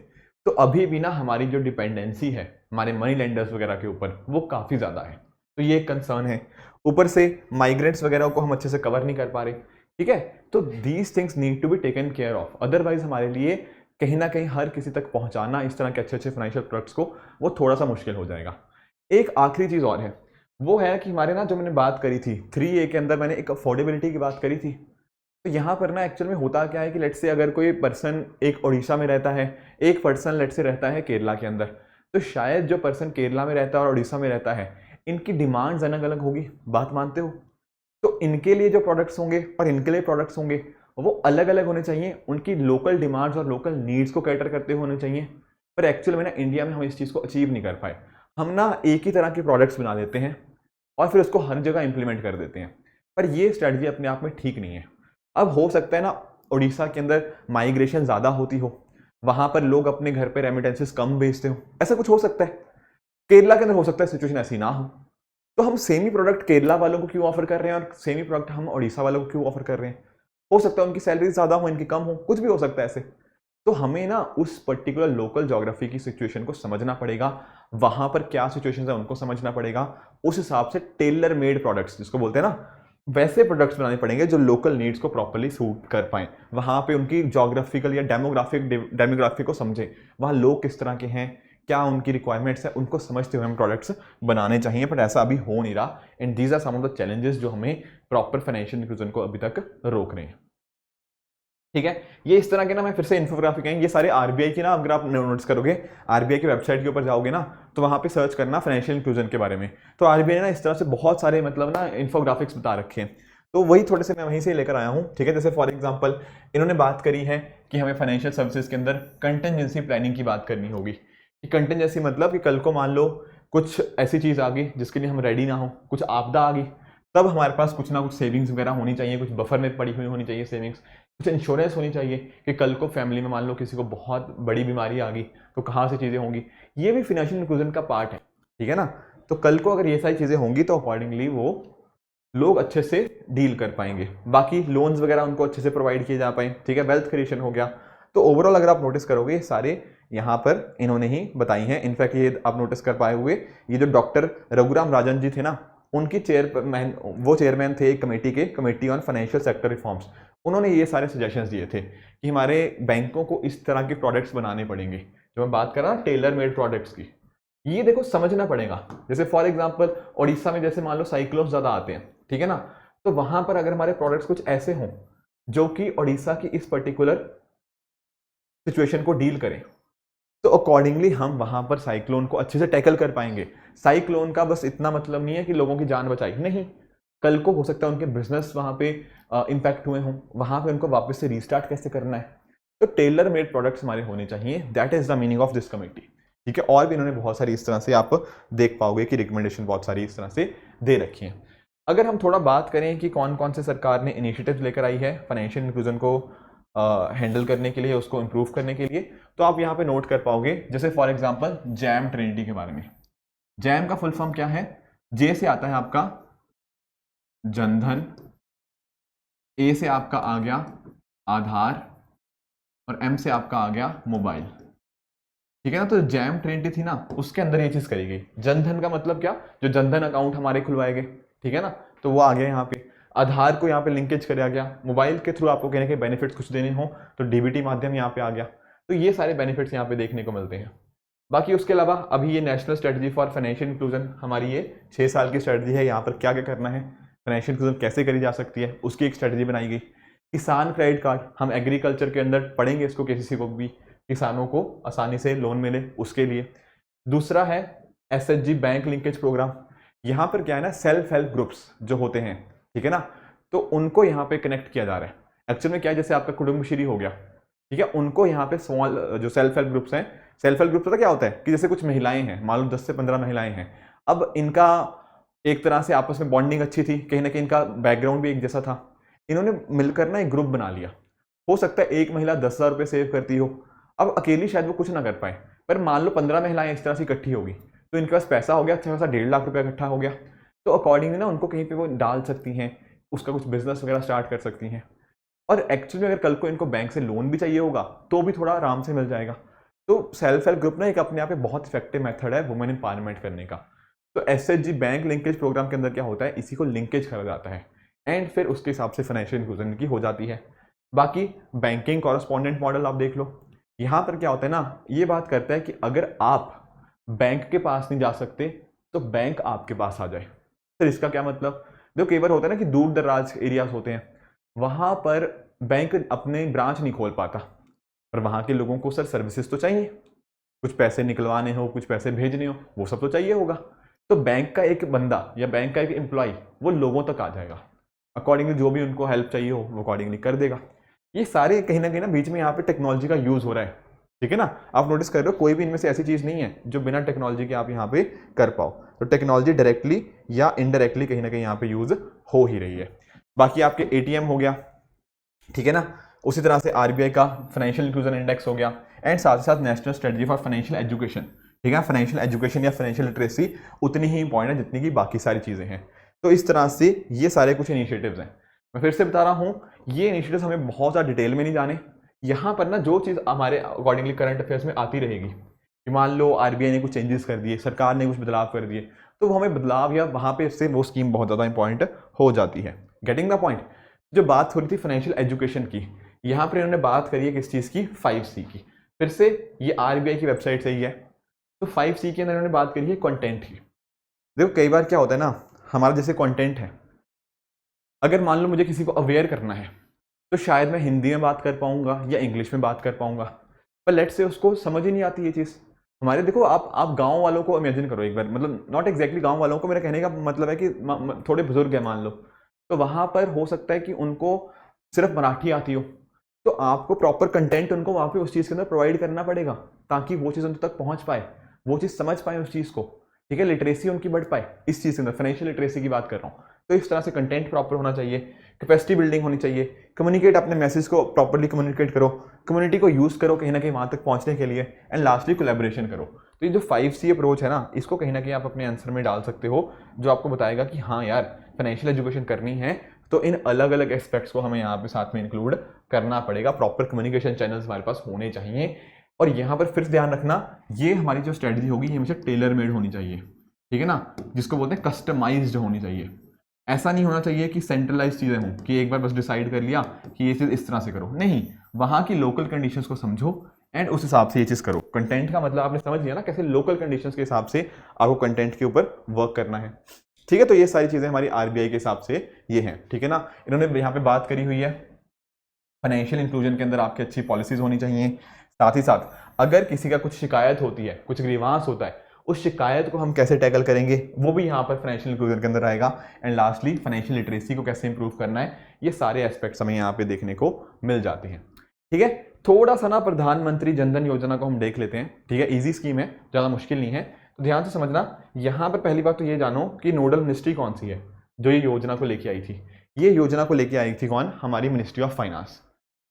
तो अभी भी ना हमारी जो डिपेंडेंसी है हमारे मनी लेंडर्स वगैरह के ऊपर वो काफ़ी ज़्यादा है। तो ये एक कंसर्न है। ऊपर से माइग्रेंट्स वगैरह को हम अच्छे से कवर नहीं कर पा रहे, ठीक है। तो these things need to be taken care of, otherwise हमारे लिए कहीं ना कहीं हर किसी तक पहुंचाना इस तरह के अच्छे अच्छे फाइनेंशियल प्रोडक्ट्स को वो थोड़ा सा मुश्किल हो जाएगा। एक आखिरी चीज़ और है, वो है कि हमारे ना जो मैंने बात करी थी 3A के अंदर, मैंने एक अफोर्डेबिलिटी की बात करी थी। तो यहाँ पर ना एक्चुअल में होता क्या है कि लेट्स से अगर कोई पर्सन एक उड़ीसा में रहता है, एक पर्सन लेट्स से रहता है केरला के अंदर, तो शायद जो पर्सन केरला में रहता है और उड़ीसा में रहता है इनकी डिमांड्स अलग अलग होगी, बात मानते हो? तो इनके लिए जो प्रोडक्ट्स होंगे और इनके लिए प्रोडक्ट्स होंगे वो अलग अलग होने चाहिए, उनकी लोकल डिमांड्स और लोकल नीड्स को कैटर करते हुए होने चाहिए। पर एक्चुअल में ना इंडिया में हम इस चीज़ को अचीव नहीं कर पाए। हम ना एक ही तरह के प्रोडक्ट्स बना देते हैं और फिर उसको हर जगह इंप्लीमेंट कर देते हैं, पर ये स्ट्रेटजी अपने आप में ठीक नहीं है। अब हो सकता है ना उड़ीसा के अंदर माइग्रेशन ज़्यादा होती हो, वहाँ पर लोग अपने घर पे रेमिटेंसेस कम भेजते हो, ऐसा कुछ हो सकता है। केरला के अंदर हो सकता है सिचुएशन ऐसी ना हो, तो हम सेम ही प्रोडक्ट केरला वालों को क्यों ऑफर कर रहे हैं और सेम ही प्रोडक्ट हम उड़ीसा वालों को क्यों ऑफर कर रहे हैं? हो सकता है उनकी सैलरी ज़्यादा हो, इनकी कम हो, कुछ भी हो सकता है ऐसे। तो हमें ना उस पर्टिकुलर लोकल ज्योग्राफी की सिचुएशन को समझना पड़ेगा, वहां पर क्या सिचुएशन है उनको समझना पड़ेगा, उस हिसाब से टेलर मेड प्रोडक्ट्स जिसको बोलते हैं ना, वैसे प्रोडक्ट्स बनाने पड़ेंगे जो लोकल नीड्स को प्रॉपर्ली सूट कर पाए, वहां पे उनकी ज्योग्राफिकल या डेमोग्राफी को समझे, वहाँ लोग किस तरह के हैं, क्या उनकी रिक्वायरमेंट्स है, उनको समझते हुए हम प्रोडक्ट्स बनाने चाहिए। बट ऐसा अभी हो नहीं रहा, and these are some of the challenges जो हमें प्रॉपर फाइनेंशियल इंक्लूजन को अभी तक रोक रहे हैं। ठीक है। ये इस तरह के ना, मैं फिर से इन्फोग्राफिक हैं, ये सारे आरबीआई की ना, अगर आप नोटिस करोगे आरबीआई की वेबसाइट के ऊपर जाओगे ना, तो वहाँ पे सर्च करना फाइनेंशियल इंक्लूजन के बारे में, तो आरबीआई ने ना इस तरह से बहुत सारे मतलब ना इन्फोग्राफिक्स बता रखे हैं, तो वही थोड़े से मैं वहीं से लेकर आया हूँ। ठीक है, जैसे फॉर एग्जाम्पल इन्होंने बात करी है कि हमें फाइनेंशियल सर्विसेज के अंदर कंटिजेंसी प्लानिंग की बात करनी होगी। कि कंटिजेंसी मतलब कि कल को मान लो कुछ ऐसी चीज़ आ गई जिसके लिए हम रेडी ना हो, कुछ आपदा आ गई, तब हमारे पास कुछ ना कुछ सेविंग्स वगैरह होनी चाहिए, कुछ बफर में पड़ी हुई होनी चाहिए सेविंग्स, कुछ इंश्योरेंस होनी चाहिए कि कल को फैमिली में मान लो किसी को बहुत बड़ी बीमारी आ गई तो कहाँ से चीज़ें होंगी। ये भी फिनेंशियल इंक्लूजन का पार्ट है। ठीक है ना, तो कल को अगर ये सारी चीज़ें होंगी तो अकॉर्डिंगली वो लोग अच्छे से डील कर पाएंगे, बाकी लोन्स वगैरह उनको अच्छे से प्रोवाइड किए जा पाए। ठीक है, वेल्थ क्रिएशन हो गया। तो ओवरऑल अगर आप नोटिस करोगे ये सारे यहाँ पर इन्होंने ही बताई हैं। इनफैक्ट ये आप नोटिस कर पाए हुए, ये जो डॉक्टर रघुराम राजन जी थे ना, उनकी चेयरमैन, वो चेयरमैन थे एक कमेटी के, committee on financial sector reforms. उन्होंने ये सारे सजेशंस दिए थे कि हमारे बैंकों को इस तरह के प्रोडक्ट्स बनाने पड़ेंगे, जो मैं बात कर रहा हूँ टेलर मेड प्रोडक्ट्स की। ये देखो समझना पड़ेगा। जैसे फॉर एग्जांपल उड़ीसा में जैसे मान लो साइक्लोन ज़्यादा आते हैं, ठीक है ना, तो वहां पर अगर हमारे प्रोडक्ट्स कुछ ऐसे हों जो कि उड़ीसा की इस पर्टिकुलर सिचुएशन को डील करें, तो अकॉर्डिंगली हम वहां पर साइक्लोन को अच्छे से टैकल कर पाएंगे। साइक्लोन का बस इतना मतलब नहीं है कि लोगों की जान बचाई, नहीं, कल को हो सकता है उनके बिजनेस वहां पे इंपैक्ट हुए हों, वहां पे उनको वापस से रीस्टार्ट कैसे करना है। तो टेलर मेड प्रोडक्ट्स हमारे होने चाहिए, that is the meaning of this committee. ठीक है, और भी इन्होंने बहुत सारी इस तरह से आप देख पाओगे कि रिकमेंडेशन बहुत सारी इस तरह से दे रखी हैं। अगर हम थोड़ा बात करें कि कौन कौन से सरकार ने इनिशिएटिव लेकर आई है फाइनेंशियल इंक्लूजन को हैंडल करने के लिए, उसको इम्प्रूव करने के लिए, तो आप यहाँ पे नोट कर पाओगे। जैसे फॉर एग्जांपल जैम ट्रिनिटी के बारे में। जैम का फुल फॉर्म क्या है? जे से आता है आपका जनधन, ए से आपका आ गया आधार, और एम से आपका आ गया मोबाइल। ठीक है ना, तो जैम ट्रिनिटी थी ना, उसके अंदर ये चीज करी गई। जनधन का मतलब क्या? जो जनधन अकाउंट हमारे खुलवाए गए, ठीक है ना, तो वो आ गया यहाँ पे। आधार को यहाँ पे लिंकेज कराया गया, मोबाइल के थ्रू आपको कहने के बेनिफिट्स कुछ देने हो तो डीबीटी माध्यम यहाँ पे आ गया। तो ये सारे बेनिफिट्स यहाँ पे देखने को मिलते हैं। बाकी उसके अलावा अभी ये national strategy for financial inclusion, हमारी ये 6 साल की स्ट्रेटजी है। यहाँ पर क्या क्या करना है, फाइनेंशियल इंक्लूजन कैसे करी जा सकती है, उसकी एक स्ट्रेटजी बनाई गई। किसान क्रेडिट कार्ड, हम एग्रीकल्चर के अंदर पढ़ेंगे इसको, किसी को भी किसानों को आसानी से लोन मिले उसके लिए। दूसरा है एसएचजी बैंक लिंकेज प्रोग्राम। यहाँ पर क्या है ना, सेल्फ हेल्प ग्रुप्स जो होते हैं, ठीक है ना, तो उनको यहाँ पे कनेक्ट किया जा रहा है। एक्चुअल में क्या है, जैसे आपका कुटुंबश्री हो गया, ठीक है, उनको यहाँ पे स्मॉल जो सेल्फ हेल्प ग्रुप्स हैं, सेल्फ हेल्प ग्रुप पता क्या होता है कि जैसे कुछ महिलाएं हैं, मान लो 10 से 15 महिलाएं हैं, अब इनका एक तरह से आपस में बॉन्डिंग अच्छी थी, कहीं ना कहीं इनका बैकग्राउंड भी एक जैसा था, इन्होंने मिलकर ना एक ग्रुप बना लिया। हो सकता है एक महिला 10,000 रुपये सेव करती हो, अब अकेली शायद वो कुछ ना कर पाए, पर मान लो 15 महिलाएं इस तरह से इकट्ठी होगी तो इनके पास पैसा हो गया, अच्छा खासा 1.5 लाख रुपया इकट्ठा हो गया। तो अकॉर्डिंगली ना उनको कहीं पे वो डाल सकती हैं, उसका कुछ बिजनेस वगैरह स्टार्ट कर सकती हैं। और एक्चुअली अगर कल को इनको बैंक से लोन भी चाहिए होगा तो भी थोड़ा आराम से मिल जाएगा। तो सेल्फ हेल्प ग्रुप ना एक अपने आप में बहुत इफेक्टिव मेथड है वुमेन एम्पावरमेंट करने का। तो एसएचजी बैंक लिंकेज प्रोग्राम के अंदर क्या होता है, इसी को लिंकेज करा जाता है एंड फिर उसके हिसाब से फाइनेंशियल इंक्लूजन की हो जाती है। बाकी बैंकिंग कॉरेस्पॉन्डेंट मॉडल आप देख लो, यहाँ पर क्या होता है ना, ये बात करता है कि अगर आप बैंक के पास नहीं जा सकते तो बैंक आपके पास आ जाए। फिर इसका क्या मतलब, देखो कई बार होता है ना कि दूर दराज एरियाज होते हैं, वहां पर बैंक अपने ब्रांच नहीं खोल पाता, पर वहां के लोगों को सर सर्विसेज तो चाहिए, कुछ पैसे निकलवाने हो, कुछ पैसे भेजने हो, वो सब तो चाहिए होगा। तो बैंक का एक बंदा या बैंक का एक एम्प्लॉय वो लोगों तक आ जाएगा, अकॉर्डिंगली जो भी उनको हेल्प चाहिए हो वो अकॉर्डिंगली कर देगा। ये सारे कहीं ना बीच में यहाँ पे टेक्नोलॉजी का यूज हो रहा है, ठीक है ना। आप नोटिस कर रहे हो कोई भी इनमें से ऐसी चीज नहीं है जो बिना टेक्नोलॉजी के आप यहाँ पे कर पाओ। तो टेक्नोलॉजी डायरेक्टली या इनडायरेक्टली कहीं ना कहीं यहाँ पे यूज हो ही रही है। बाकी आपके एटीएम हो गया, ठीक है ना, उसी तरह से आरबीआई का फाइनेंशियल इंक्लूजन इंडेक्स हो गया, एंड साथ ही साथ national strategy for financial education. ठीक है, फाइनेंशियल एजुकेशन या फाइनेंशियल लिटरेसी उतनी ही इंपॉर्टेंट है जितनी की बाकी सारी चीजें हैं। तो इस तरह से ये सारे कुछ इनिशिएटिव्स हैं। मैं फिर से बता रहा हूँ, ये इनिशिएटिव्स हमें बहुत ज़्यादा डिटेल में नहीं जाने, यहाँ पर ना जो चीज़ हमारे अकॉर्डिंगली करंट अफेयर्स में आती रहेगी कि मान लो आरबीआई ने कुछ चेंजेस कर दिए, सरकार ने कुछ बदलाव कर दिए, तो हमें बदलाव या वहाँ पे इससे वो स्कीम बहुत ज़्यादा इंपॉर्टेंट हो जाती है। Getting the point. जो बात हो रही थी फाइनेंशियल एजुकेशन की, यहाँ पर इन्होंने बात करी है किस चीज़ की, 5C की। फिर से ये आरबीआई की वेबसाइट से ही है। तो 5C के अंदर इन्होंने बात करी है कंटेंट की। देखो कई बार क्या होता है ना, हमारा जैसे कंटेंट है, अगर मान लो मुझे किसी को अवेयर करना है तो शायद मैं हिंदी में बात कर पाऊंगा या इंग्लिश में बात कर पाऊंगा, पर लेट्स से उसको समझ ही नहीं आती ये चीज़। हमारे देखो आप गांव वालों को इमेजिन करो एक बार, मतलब नॉट एग्जैक्टली गांव वालों को, मेरा कहने का मतलब है कि थोड़े बुजुर्ग है मान लो, तो वहां पर हो सकता है कि उनको सिर्फ मराठी आती हो, तो आपको प्रॉपर कंटेंट उनको वहां पे उस चीज़ के अंदर प्रोवाइड करना पड़ेगा ताकि वो चीज़ उन तक पहुंच पाए, वो चीज़ समझ पाए उस चीज़ को, ठीक है, लिटरेसी उनकी बढ़ पाए इस चीज़ के अंदर, फाइनेंशियल लिटरेसी की बात कर रहा हूँ। तो इस तरह से कंटेंट प्रॉपर होना चाहिए, कैपेसिटी बिल्डिंग होनी चाहिए, कम्युनिकेट, अपने मैसेज को प्रॉपरली कम्युनिकेट करो, कम्युनिटी को यूज़ करो कहीं ना कहीं वहाँ तक पहुँचने के लिए, एंड लास्टली कोलैबोरेशन करो। तो ये जो 5C अप्रोच है ना, इसको कहीं ना कहीं आप अपने आंसर में डाल सकते हो, जो आपको बताएगा कि हाँ यार फाइनेंशियल एजुकेशन करनी है तो इन अलग अलग एस्पेक्ट्स को हमें यहाँ पे साथ में इंक्लूड करना पड़ेगा, प्रॉपर कम्युनिकेशन चैनल्स हमारे पास होने चाहिए। और यहाँ पर फिर ध्यान रखना, ये हमारी जो स्ट्रेटजी होगी ये हमेशा टेलर मेड होनी चाहिए, ठीक है ना, जिसको बोलते हैं कस्टमाइज्ड होनी चाहिए। ऐसा नहीं होना चाहिए कि सेंट्रलाइज चीज़ें हों कि एक बार बस डिसाइड कर लिया कि ये चीज़ इस तरह से करो, नहीं, वहाँ की लोकल कंडीशंस को समझो एंड उस हिसाब से ये चीज़ करो। कंटेंट का मतलब आपने समझ लिया ना, कैसे लोकल कंडीशंस के हिसाब से आपको कंटेंट के ऊपर वर्क करना है, ठीक है। तो ये सारी चीज़ें हमारी आरबीआई के हिसाब से ये हैं, ठीक है ना। इन्होंने यहाँ पे बात करी हुई है फाइनेंशियल इंक्लूजन के अंदर आपकी अच्छी पॉलिसीज होनी चाहिए, साथ ही साथ अगर किसी का कुछ शिकायत होती है, कुछ ग्रीवांस होता है, उस शिकायत को हम कैसे टैकल करेंगे वो भी यहाँ पर फाइनेंशियल इंक्लूजन के अंदर आएगा। एंड लास्टली फाइनेंशियल लिटरेसी को कैसे इंप्रूव करना है, ये सारे एस्पेक्ट्स हमें यहाँ पे देखने को मिल जाते हैं, ठीक है। थोड़ा सा ना प्रधानमंत्री जनधन योजना को हम देख लेते हैं, ठीक है, इजी स्कीम है, ज़्यादा मुश्किल नहीं है, तो ध्यान से समझना। यहाँ पर पहली बात तो ये जानो कि नोडल मिनिस्ट्री कौन सी है जो ये योजना को लेके आई थी। ये योजना को लेके आई थी कौन, हमारी मिनिस्ट्री ऑफ फाइनेंस।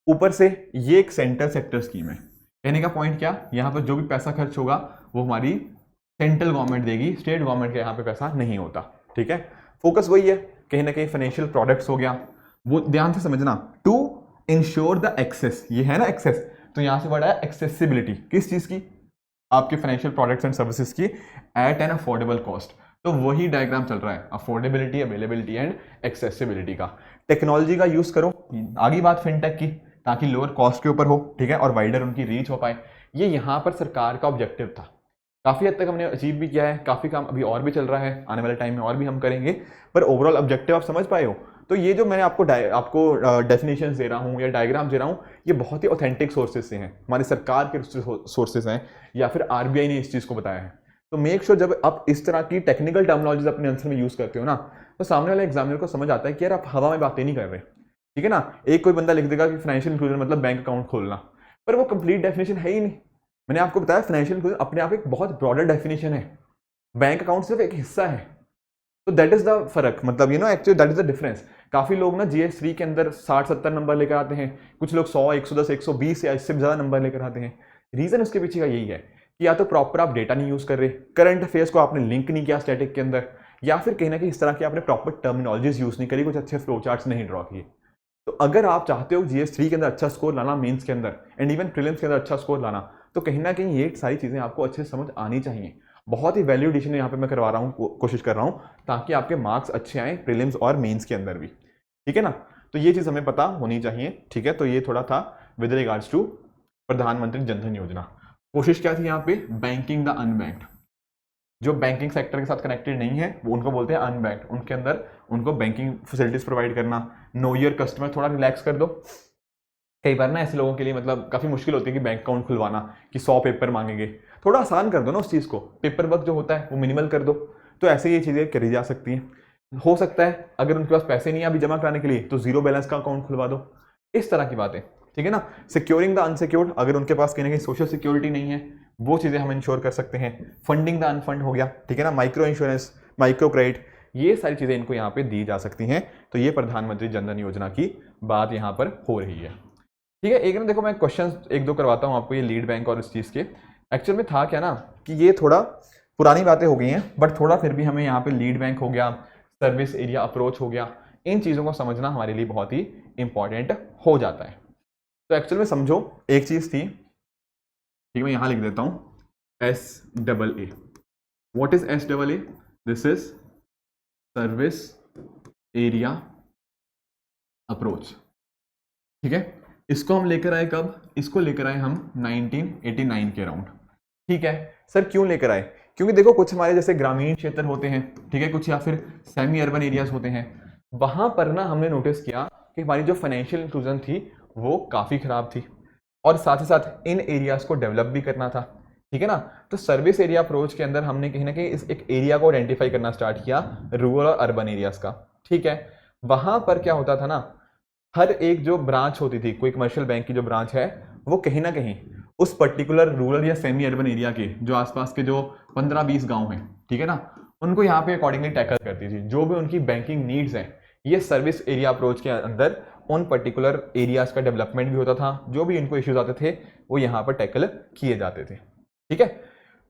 ऊपर से ये एक सेंट्रल सेक्टर स्कीम है, कहने का पॉइंट क्या, यहाँ पर जो भी पैसा खर्च होगा वो हमारी सेंट्रल गवर्नमेंट देगी, स्टेट गवर्नमेंट का यहाँ पे पैसा नहीं होता, ठीक है। फोकस वही है, कहीं ना कहीं फाइनेंशियल प्रोडक्ट्स हो गया, वो ध्यान से समझना, टू इंश्योर द एक्सेस, ये है ना एक्सेस, तो यहाँ से वर्ड आया एक्सेसिबिलिटी, किस चीज़ की, आपके फाइनेंशियल प्रोडक्ट्स एंड सर्विसेज की, एट एन अफोर्डेबल कॉस्ट। तो वही डायग्राम चल रहा है, अफोर्डेबिलिटी, अवेलेबिलिटी एंड एक्सेसिबिलिटी का। टेक्नोलॉजी का यूज करो, आगे बात फिनटेक की, ताकि लोअर कॉस्ट के ऊपर हो, ठीक है, और वाइडर उनकी रीच हो पाए। ये यहाँ पर सरकार का ऑब्जेक्टिव था, काफ़ी हद तक हमने अचीव भी किया है, काफ़ी काम अभी और भी चल रहा है, आने वाले टाइम में और भी हम करेंगे, पर ओवरऑल ऑब्जेक्टिव आप समझ पाए हो। तो ये जो मैंने आपको डेफिनेशन दे रहा हूँ या डायग्राम दे रहा हूँ, ये बहुत ही ऑथेंटिक सोर्सेज से हैं, हमारी सरकार के सोर्सेज हैं या फिर आरबीआई ने इस चीज़ को बताया है। तो मेक श्योर जब आप इस तरह की टेक्निकल टर्मिनोलॉजीज अपने आंसर में यूज़ करते हो ना, तो सामने वाले एग्जामिनर को समझ आता है कि यार आप हवा में बातें नहीं कर रहे, ठीक है ना। एक कोई बंदा लिख देगा कि फाइनेंशियल इंक्लूजन मतलब बैंक अकाउंट खोलना, पर वो कंप्लीट डेफिनेशन है ही नहीं। मैंने आपको बताया फाइनेंशियल इंक्लूजन अपने आप एक बहुत ब्रॉडर डेफिनेशन है, बैंक अकाउंट सिर्फ एक हिस्सा है। तो दैट इज द फर्क, मतलब you know actually that is the difference. काफी लोग ना GS3 के अंदर 60-70 नंबर लेकर आते हैं, कुछ लोग 100, 110, 120 या इससे ज्यादा नंबर लेकर आते हैं। रीजन उसके पीछे का यही है कि या तो प्रॉपर आप डेटा नहीं यूज कर रहे, करंट अफेयर्स को आपने लिंक नहीं किया स्टैटिक के अंदर, या फिर कहीं ना कहीं इस तरह की आपने प्रॉपर टर्मिनोलॉजीज यूज नहीं करी, कुछ अच्छे फ्लो चार्ट्स नहीं ड्रॉ किए। तो अगर आप चाहते हो GS3 के अंदर अच्छा स्कोर लाना, मेंस के अंदर एंड इवन प्रीलिम्स के अंदर अच्छा स्कोर लाना, तो कहीं ना कहीं ये सारी चीजें आपको अच्छे से समझ आनी चाहिए। बहुत ही वैल्यू एडिशन यहाँ पे मैं करवा रहा हूँ, कोशिश कर रहा हूँ ताकि आपके मार्क्स अच्छे आए प्रीलिम्स और मेंस के अंदर भी, ठीक है ना। तो ये चीज़ हमें पता होनी चाहिए, ठीक है। तो ये थोड़ा था विद रिगार्ड्स टू प्रधानमंत्री जनधन योजना। कोशिश क्या थी यहाँ पे, बैंकिंग द अनबैंक्ड, जो बैंकिंग सेक्टर के साथ कनेक्टेड नहीं है वो उनको बोलते हैं अनबैंक्ड, उनके अंदर उनको बैंकिंग फैसिलिटीज प्रोवाइड करना। नो ईयर कस्टमर थोड़ा रिलैक्स कर दो, कई बार ना ऐसे लोगों के लिए मतलब काफ़ी मुश्किल होती है कि बैंक अकाउंट खुलवाना, कि 100 पेपर मांगेंगे, थोड़ा आसान कर दो ना उस चीज़ को, पेपर वर्क जो होता है वो मिनिमल कर दो। तो ऐसे ये चीज़ें करी जा सकती हैं। हो सकता है अगर उनके पास पैसे नहीं है अभी जमा कराने के लिए, तो जीरो बैलेंस का अकाउंट खुलवा दो, इस तरह की बातें, ठीक है ना। सिक्योरिंग द अनसिक्योर्ड, अगर उनके पास कहीं ना कहीं सोशल सिक्योरिटी नहीं है, वो चीज़ें हम इंश्योर कर सकते हैं। फंडिंग द अनफंड हो गया, ठीक है ना, माइक्रो इंश्योरेंस, माइक्रो क्रेडिट, ये सारी चीज़ें इनको यहाँ पे दी जा सकती हैं। तो ये प्रधानमंत्री जनधन योजना की बात यहाँ पर हो रही है, ठीक है। एक ना देखो मैं क्वेश्चन एक दो करवाता हूँ आपको, ये लीड बैंक और इस चीज़ के एक्चुअल में था क्या ना, कि ये थोड़ा पुरानी बातें हो गई हैं, बट थोड़ा फिर भी हमें यहाँ पे लीड बैंक हो गया, सर्विस एरिया अप्रोच हो गया, इन चीज़ों को समझना हमारे लिए बहुत ही इंपॉर्टेंट हो जाता है। तो एक्चुअल में समझो एक चीज़ थी, ठीक है, मैं यहाँ लिख देता हूँ SAA। What is SAA? This is service area approach, ठीक है। इसको हम लेकर आए कब, इसको लेकर आए हम 1989 के अराउंड, ठीक है। सर क्यों लेकर आए, क्योंकि देखो कुछ हमारे जैसे ग्रामीण क्षेत्र होते हैं, ठीक है, कुछ या फिर सेमी अर्बन एरियाज होते हैं, वहां पर ना हमने नोटिस किया कि हमारी जो फाइनेंशियल इंक्लूजन थी वो काफ़ी ख़राब थी और साथ ही साथ इन एरियाज़ को डेवलप भी करना था, ठीक है ना। तो सर्विस एरिया अप्रोच के अंदर हमने कहीं ना कहीं इस एक एरिया को आइडेंटिफाई करना स्टार्ट किया, रूरल और अर्बन एरियाज़ का, ठीक है। वहाँ पर क्या होता था ना, हर एक जो ब्रांच होती थी, कोई कमर्शियल बैंक की जो ब्रांच है वो कहीं ना कहीं उस पर्टिकुलर रूरल या सेमी अर्बन एरिया के जो आसपास के जो 15-20 गांव हैं, ठीक है ना, उनको यहाँ पे अकॉर्डिंगली टैकल करती थी। जो भी उनकी बैंकिंग नीड्स हैं, ये सर्विस एरिया अप्रोच के अंदर उन पर्टिकुलर एरियाज का डेवलपमेंट भी होता था। जो भी इनको इश्यूज आते थे वो यहाँ पर टैकल किए जाते थे, ठीक है।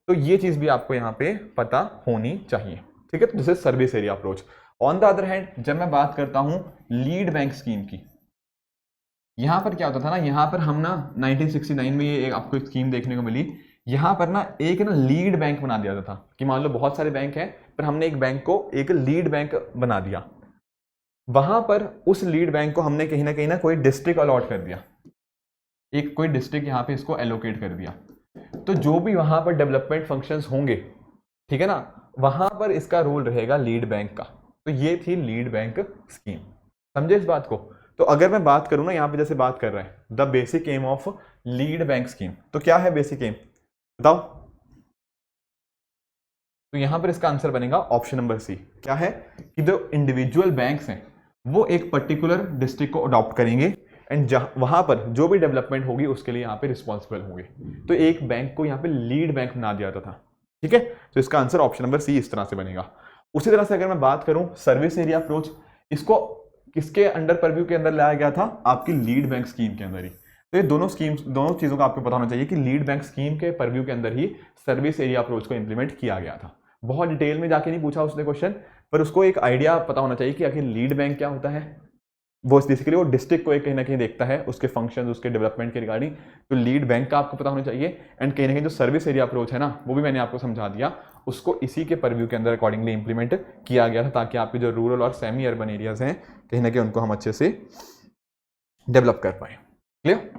तो ये चीज़ भी आपको यहाँ पे पता होनी चाहिए, ठीक है। तो this is service area approach. On the other hand जब मैं बात करता हूँ लीड बैंक स्कीम की, यहाँ पर क्या होता था ना, यहाँ पर हम ना 1969 में ये एक आपको स्कीम देखने को मिली। यहाँ पर ना एक ना लीड बैंक बना दिया था कि मान लो बहुत सारे बैंक हैं पर हमने एक बैंक को एक लीड बैंक बना दिया। वहां पर उस लीड बैंक को हमने कहीं ना कोई डिस्ट्रिक्ट अलॉट कर दिया, एक कोई डिस्ट्रिक्ट यहाँ पे इसको एलोकेट कर दिया। तो जो भी वहां पर डेवलपमेंट फंक्शंस होंगे, ठीक है ना, वहां पर इसका रोल रहेगा लीड बैंक का। तो ये थी लीड बैंक स्कीम, समझे इस बात को। तो अगर मैं बात करूं ना, यहाँ पे जैसे बात कर रहे हैं the basic aim of lead bank scheme, तो क्या है बेसिक एम बताओ। तो यहां पर इसका आंसर बनेगा ऑप्शन नंबर सी। क्या है कि जो इंडिविजुअल बैंक्स हैं वो एक पर्टिकुलर डिस्ट्रिक्ट को अडॉप्ट करेंगे एंड वहां पर जो भी डेवलपमेंट होगी उसके लिए यहाँ पे रिस्पॉन्सिबल होंगे। तो एक बैंक को यहाँ पे लीड बैंक बना दिया जाता था, ठीक है। तो इसका आंसर ऑप्शन नंबर सी इस तरह से बनेगा। उसी तरह से अगर मैं बात करूं सर्विस एरिया अप्रोच, इसको किसके अंडर परव्यू के अंदर लाया गया था, आपकी लीड बैंक स्कीम के अंदर ही। तो ये दोनों स्कीम्स, दोनों चीजों का आपको पता होना चाहिए कि लीड बैंक स्कीम के परव्यू के अंदर ही सर्विस एरिया अप्रोच को इंप्लीमेंट किया गया था। बहुत डिटेल में जाके नहीं पूछा उसने क्वेश्चन, पर उसको एक आइडिया पता होना चाहिए कि आखिर लीड बैंक क्या होता है। वो बेसिकली वो डिस्ट्रिक्ट को एक कहीं ना कहीं देखता है, उसके फंक्शन, उसके डेवलपमेंट के रिगार्डिंग। तो लीड बैंक का आपको पता होना चाहिए एंड कहीं ना कहीं जो सर्विस एरिया अप्रोच है ना, वो भी मैंने आपको समझा दिया, उसको इसी के परव्यू के अंदर अकॉर्डिंगली इंप्लीमेंट किया गया था, ताकि आपके जो रूरल और सेमी अर्बन एरियाज हैं कहीं ना कहीं उनको हम अच्छे से डेवलप कर पाए। क्लियर,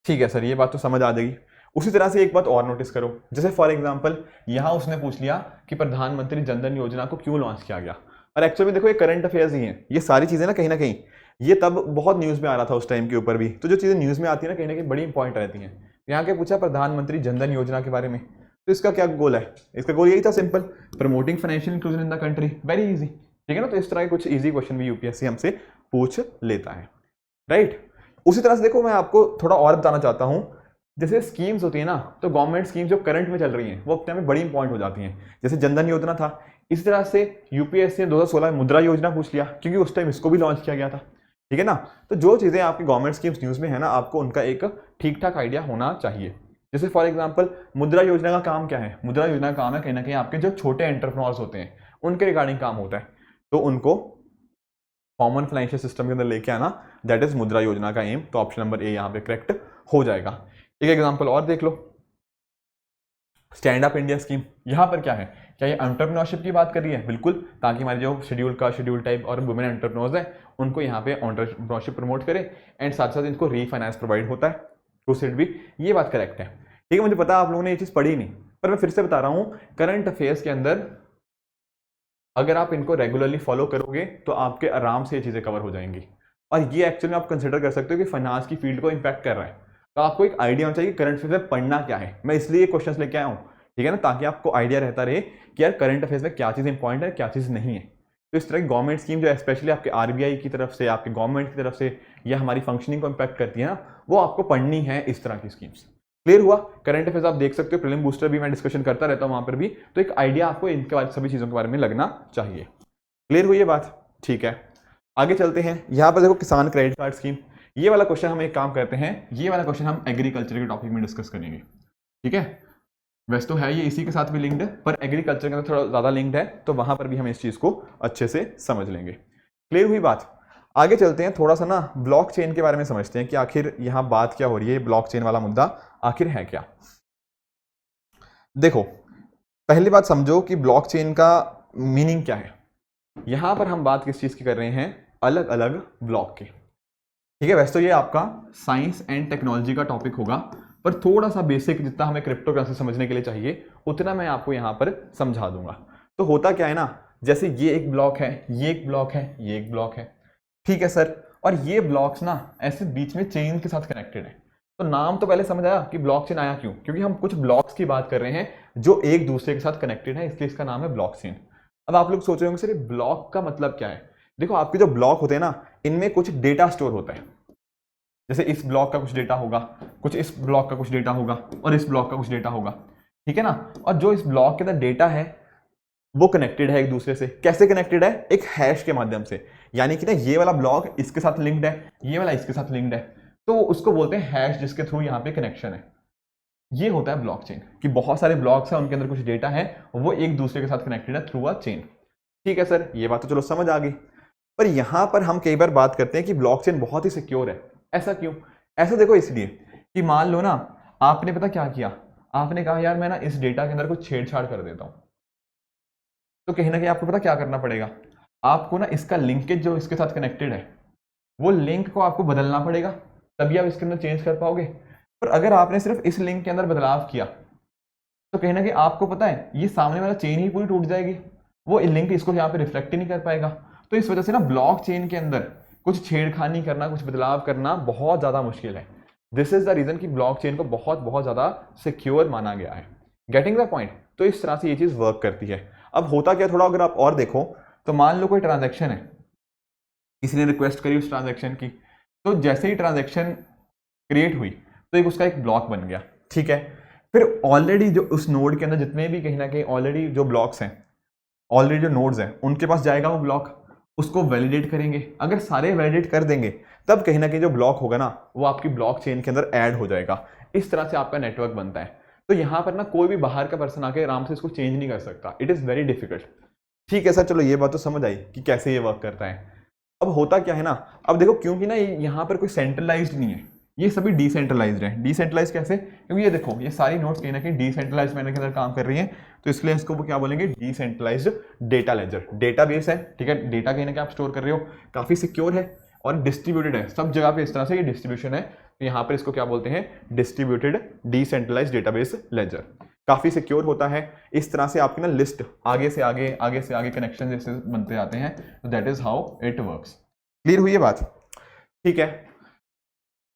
ठीक है सर, ये बात तो समझ आ जाएगी। उसी तरह से एक बात और नोटिस करो, जैसे फॉर एग्जांपल यहाँ उसने पूछ लिया कि प्रधानमंत्री जनधन योजना को क्यों लॉन्च किया गया। और एक्चुअली देखो ये करंट अफेयर्स ही हैं, ये सारी चीजें ना कहीं ये तब बहुत न्यूज में आ रहा था उस टाइम के ऊपर भी। तो जो चीजें न्यूज में आती है ना कहीं बड़ी इंपॉर्टेंट रहती हैं। यहाँ के पूछा प्रधानमंत्री जनधन योजना के बारे में, तो इसका क्या गोल है, इसका गोल यही था simple, promoting financial inclusion in the country, very easy, ठीक है ना। तो इस तरह के कुछ इजी क्वेश्चन भी यूपीएससी हमसे पूछ लेता है, राइट। उसी तरह से देखो मैं आपको थोड़ा और बताना चाहता हूँ, जैसे स्कीम्स होती है ना, तो गवर्नमेंट स्कीम्स जो करंट में चल रही हैं वो अपने में बड़ी इंपॉर्टेंट हो जाती हैं। जैसे जनधन योजना था, इसी तरह से यूपीएससी ने 2016 में मुद्रा योजना पूछ लिया, क्योंकि उस टाइम इसको भी लॉन्च किया गया था, ठीक है ना। तो जो चीजें आपकी गवर्नमेंट स्कीम्स न्यूज में है ना, आपको उनका एक ठीक ठाक आइडिया होना चाहिए। जैसे फॉर एग्जांपल मुद्रा योजना का काम क्या है, मुद्रा योजना का काम है कहीं ना कहीं आपके जो छोटे एंटरप्रेन्योर्स होते हैं उनके रिगार्डिंग काम होता है, तो उनको कॉमन फाइनेंशियल सिस्टम के अंदर लेके आना, दैट इज मुद्रा योजना का एम। तो ऑप्शन नंबर ए यहाँ पे करेक्ट हो जाएगा। एक एग्जांपल और देख लो, स्टैंड अप इंडिया स्कीम, यहाँ पर क्या है, क्या ये एंटरप्रेन्योरशिप की बात कर रही है, बिल्कुल, ताकि हमारे जो शेड्यूल टाइप और वुमेन एंटरप्रेन्योर्स हैं उनको यहाँ पे एंटरप्रेन्योरशिप प्रमोट करे एंड साथ साथ इनको रीफाइनेंस प्रोवाइड होता है, टू सीट भी, ये बात करेक्ट है, ठीक है। मुझे पता है आप लोगों ने ये चीज़ पढ़ी नहीं, पर मैं फिर से बता रहा हूँ, करंट अफेयर्स के अंदर अगर आप इनको रेगुलरली फॉलो करोगे तो आपके आराम से ये चीज़ें कवर हो जाएंगी। और ये एक्चुअली आप कंसिडर कर सकते हो कि फाइनेंस की फील्ड को इम्पैक्ट कर रहा है, तो आपको एक आइडिया होना चाहिए करंट अफेयर्स में पढ़ना क्या है। मैं इसलिए क्वेश्चंस लेके आया हूँ, ठीक है ना, ताकि आपको आइडिया रहता रहे कि यार करंट अफेयर्स में क्या चीज़ इंपॉर्टेंट है, क्या चीज़ नहीं है। तो इस तरह की गवर्नमेंट स्कीम जो स्पेशली आपके आरबीआई की तरफ से, आपके गवर्नमेंट की तरफ से, या हमारी फंक्शनिंग को इम्पैक्ट करती है ना, वो आपको पढ़नी है, इस तरह की स्कीम्स। क्लियर हुआ। करंट अफेयर्स आप देख सकते हो, प्रीलिम बूस्टर भी मैं डिस्कशन करता रहता हूँ वहाँ पर भी, तो एक आइडिया आपको इनके बारे सभी चीज़ों के बारे में लगना चाहिए। क्लियर हुई ये बात, ठीक है। आगे चलते हैं, यहाँ पर देखो किसान क्रेडिट कार्ड स्कीम, ये वाला क्वेश्चन हम एक काम करते हैं, ये वाला क्वेश्चन हम एग्रीकल्चर के टॉपिक में डिस्कस करेंगे, ठीक है। वैसे तो है ये इसी के साथ भी लिंक्ड है, पर एग्रीकल्चर के अंदर थोड़ा ज़्यादा लिंक्ड है, तो वहाँ पर भी हम इस चीज़ को अच्छे से समझ लेंगे। क्लियर हुई बात। आगे चलते हैं, थोड़ा सा ना ब्लॉकचेन के बारे में समझते हैं कि आखिर यहाँ बात क्या हो रही है, ब्लॉकचेन वाला मुद्दा आखिर है क्या। देखो पहली बात समझो कि ब्लॉकचेन का मीनिंग क्या है। यहां पर हम बात किस चीज की कर रहे हैं, अलग अलग ब्लॉक की, ठीक है। वैसे तो ये आपका साइंस एंड टेक्नोलॉजी का टॉपिक होगा, पर थोड़ा सा बेसिक जितना हमें क्रिप्टोकरेंसी समझने के लिए चाहिए उतना मैं आपको यहां पर समझा दूंगा। तो होता क्या है ना, जैसे ये एक ब्लॉक है, ये एक ब्लॉक है, ये एक ब्लॉक है, ठीक है सर। और ये ब्लॉक्स ना ऐसे बीच में चेन के साथ कनेक्टेड है। तो नाम तो पहले समझ आया कि ब्लॉकचेन आया क्यों, क्योंकि हम कुछ ब्लॉक्स की बात कर रहे हैं जो एक दूसरे के साथ कनेक्टेड है, इसलिए इसका नाम है ब्लॉकचेन। अब आप लोग सोच रहे होंगे सर ब्लॉक का मतलब क्या है। देखो आपके जो ब्लॉक होते हैं ना, इनमें कुछ डेटा स्टोर होता है। जैसे इस ब्लॉक का कुछ डेटा होगा, कुछ इस ब्लॉक का कुछ डेटा होगा, और इस ब्लॉक का कुछ डेटा होगा, ठीक है ना। और जो इस ब्लॉक के अंदर डेटा है वो कनेक्टेड है एक दूसरे से। कैसे कनेक्टेड है? एक हैश के माध्यम से। यानी कि ना ये वाला ब्लॉक इसके साथ लिंक्ड है, ये वाला इसके साथ लिंक्ड है, तो उसको बोलते हैं हैश, जिसके थ्रू यहाँ पे कनेक्शन है। ये होता है ब्लॉकचेन, कि बहुत सारे ब्लॉक्स हैं, उनके अंदर कुछ डेटा है, वो एक दूसरे के साथ कनेक्टेड है थ्रू अ चेन। ठीक है सर, ये बात तो चलो समझ आ गई। पर यहां पर हम कई बार बात करते हैं कि ब्लॉकचेन बहुत ही सिक्योर है। ऐसा क्यों? ऐसा देखो इसलिए कि मान लो ना आपने पता क्या किया, आपने कहा यार मैं ना इस डेटा के अंदर कुछ छेड़छाड़ कर देता हूं, तो कहीं ना कहीं आपको पता क्या करना पड़ेगा, आपको ना इसका लिंकेज जो इसके साथ कनेक्टेड है वो लिंक को आपको बदलना पड़ेगा, तभी आप इसके अंदर चेंज कर पाओगे। पर अगर आपने सिर्फ इस लिंक के अंदर बदलाव किया तो कहीं ना कहीं आपको पता है ये सामने वाला चेन ही पूरी टूट जाएगी, वो लिंक इसको यहाँ पे रिफ्लेक्ट ही नहीं कर पाएगा। तो इस वजह से ना ब्लॉक चेन के अंदर कुछ छेड़खानी करना, कुछ बदलाव करना बहुत ज्यादा मुश्किल है। दिस इज द रीजन कि ब्लॉक चेन को बहुत बहुत ज्यादा सिक्योर माना गया है। Getting the point? तो इस तरह से ये चीज वर्क करती है। अब होता क्या, थोड़ा अगर आप और देखो तो मान लो कोई ट्रांजेक्शन है, किसी ने रिक्वेस्ट करी उस ट्रांजेक्शन की, तो जैसे ही ट्रांजेक्शन क्रिएट हुई तो एक उसका एक ब्लॉक बन गया, ठीक है। फिर ऑलरेडी जो उस नोड के अंदर जितने भी कहीं ना कहीं ऑलरेडी जो ब्लॉक्स हैं, ऑलरेडी जो नोड्स हैं, उनके पास जाएगा वो ब्लॉक, उसको वैलिडेट करेंगे। अगर सारे वैलिडेट कर देंगे तब कहीं ना कहीं जो ब्लॉक होगा ना वो आपकी ब्लॉक चेन के अंदर ऐड हो जाएगा। इस तरह से आपका नेटवर्क बनता है। तो यहाँ पर ना कोई भी बाहर का पर्सन आके आराम से इसको चेंज नहीं कर सकता। It is very difficult. ठीक है सर, चलो ये बात तो समझ आई कि कैसे ये वर्क करता है। अब होता क्या है ना, अब देखो क्योंकि ना यहाँ पर कोई सेंट्रलाइज्ड नहीं है, ये सभी डिसेंट्रलाइज्ड है। डिसेंट्रलाइज कैसे? क्योंकि ये देखो ये सारी नोट्स कहीं ना कहीं डिसेंट्रलाइज्ड मैनर के अंदर काम कर रही है, तो इसलिए इसको वो क्या बोलेंगे, डिसेंट्रलाइज्ड डेटा लेजर। डेटाबेस है, ठीक है, डेटा कहीं ना कहीं आप स्टोर कर रहे हो, काफी सिक्योर है और डिस्ट्रीब्यूटेड है सब जगह पे। इस तरह से ये डिस्ट्रीब्यूशन है, तो यहाँ पर इसको क्या बोलते हैं, डिस्ट्रीब्यूटेड डिसेंट्रलाइज्ड डेटाबेस लेजर। काफी सिक्योर होता है। इस तरह से आपकी ना लिस्ट आगे से आगे कनेक्शन जैसे बनते जाते हैं। तो that is how it works. Clear हुई ये बात? ठीक है,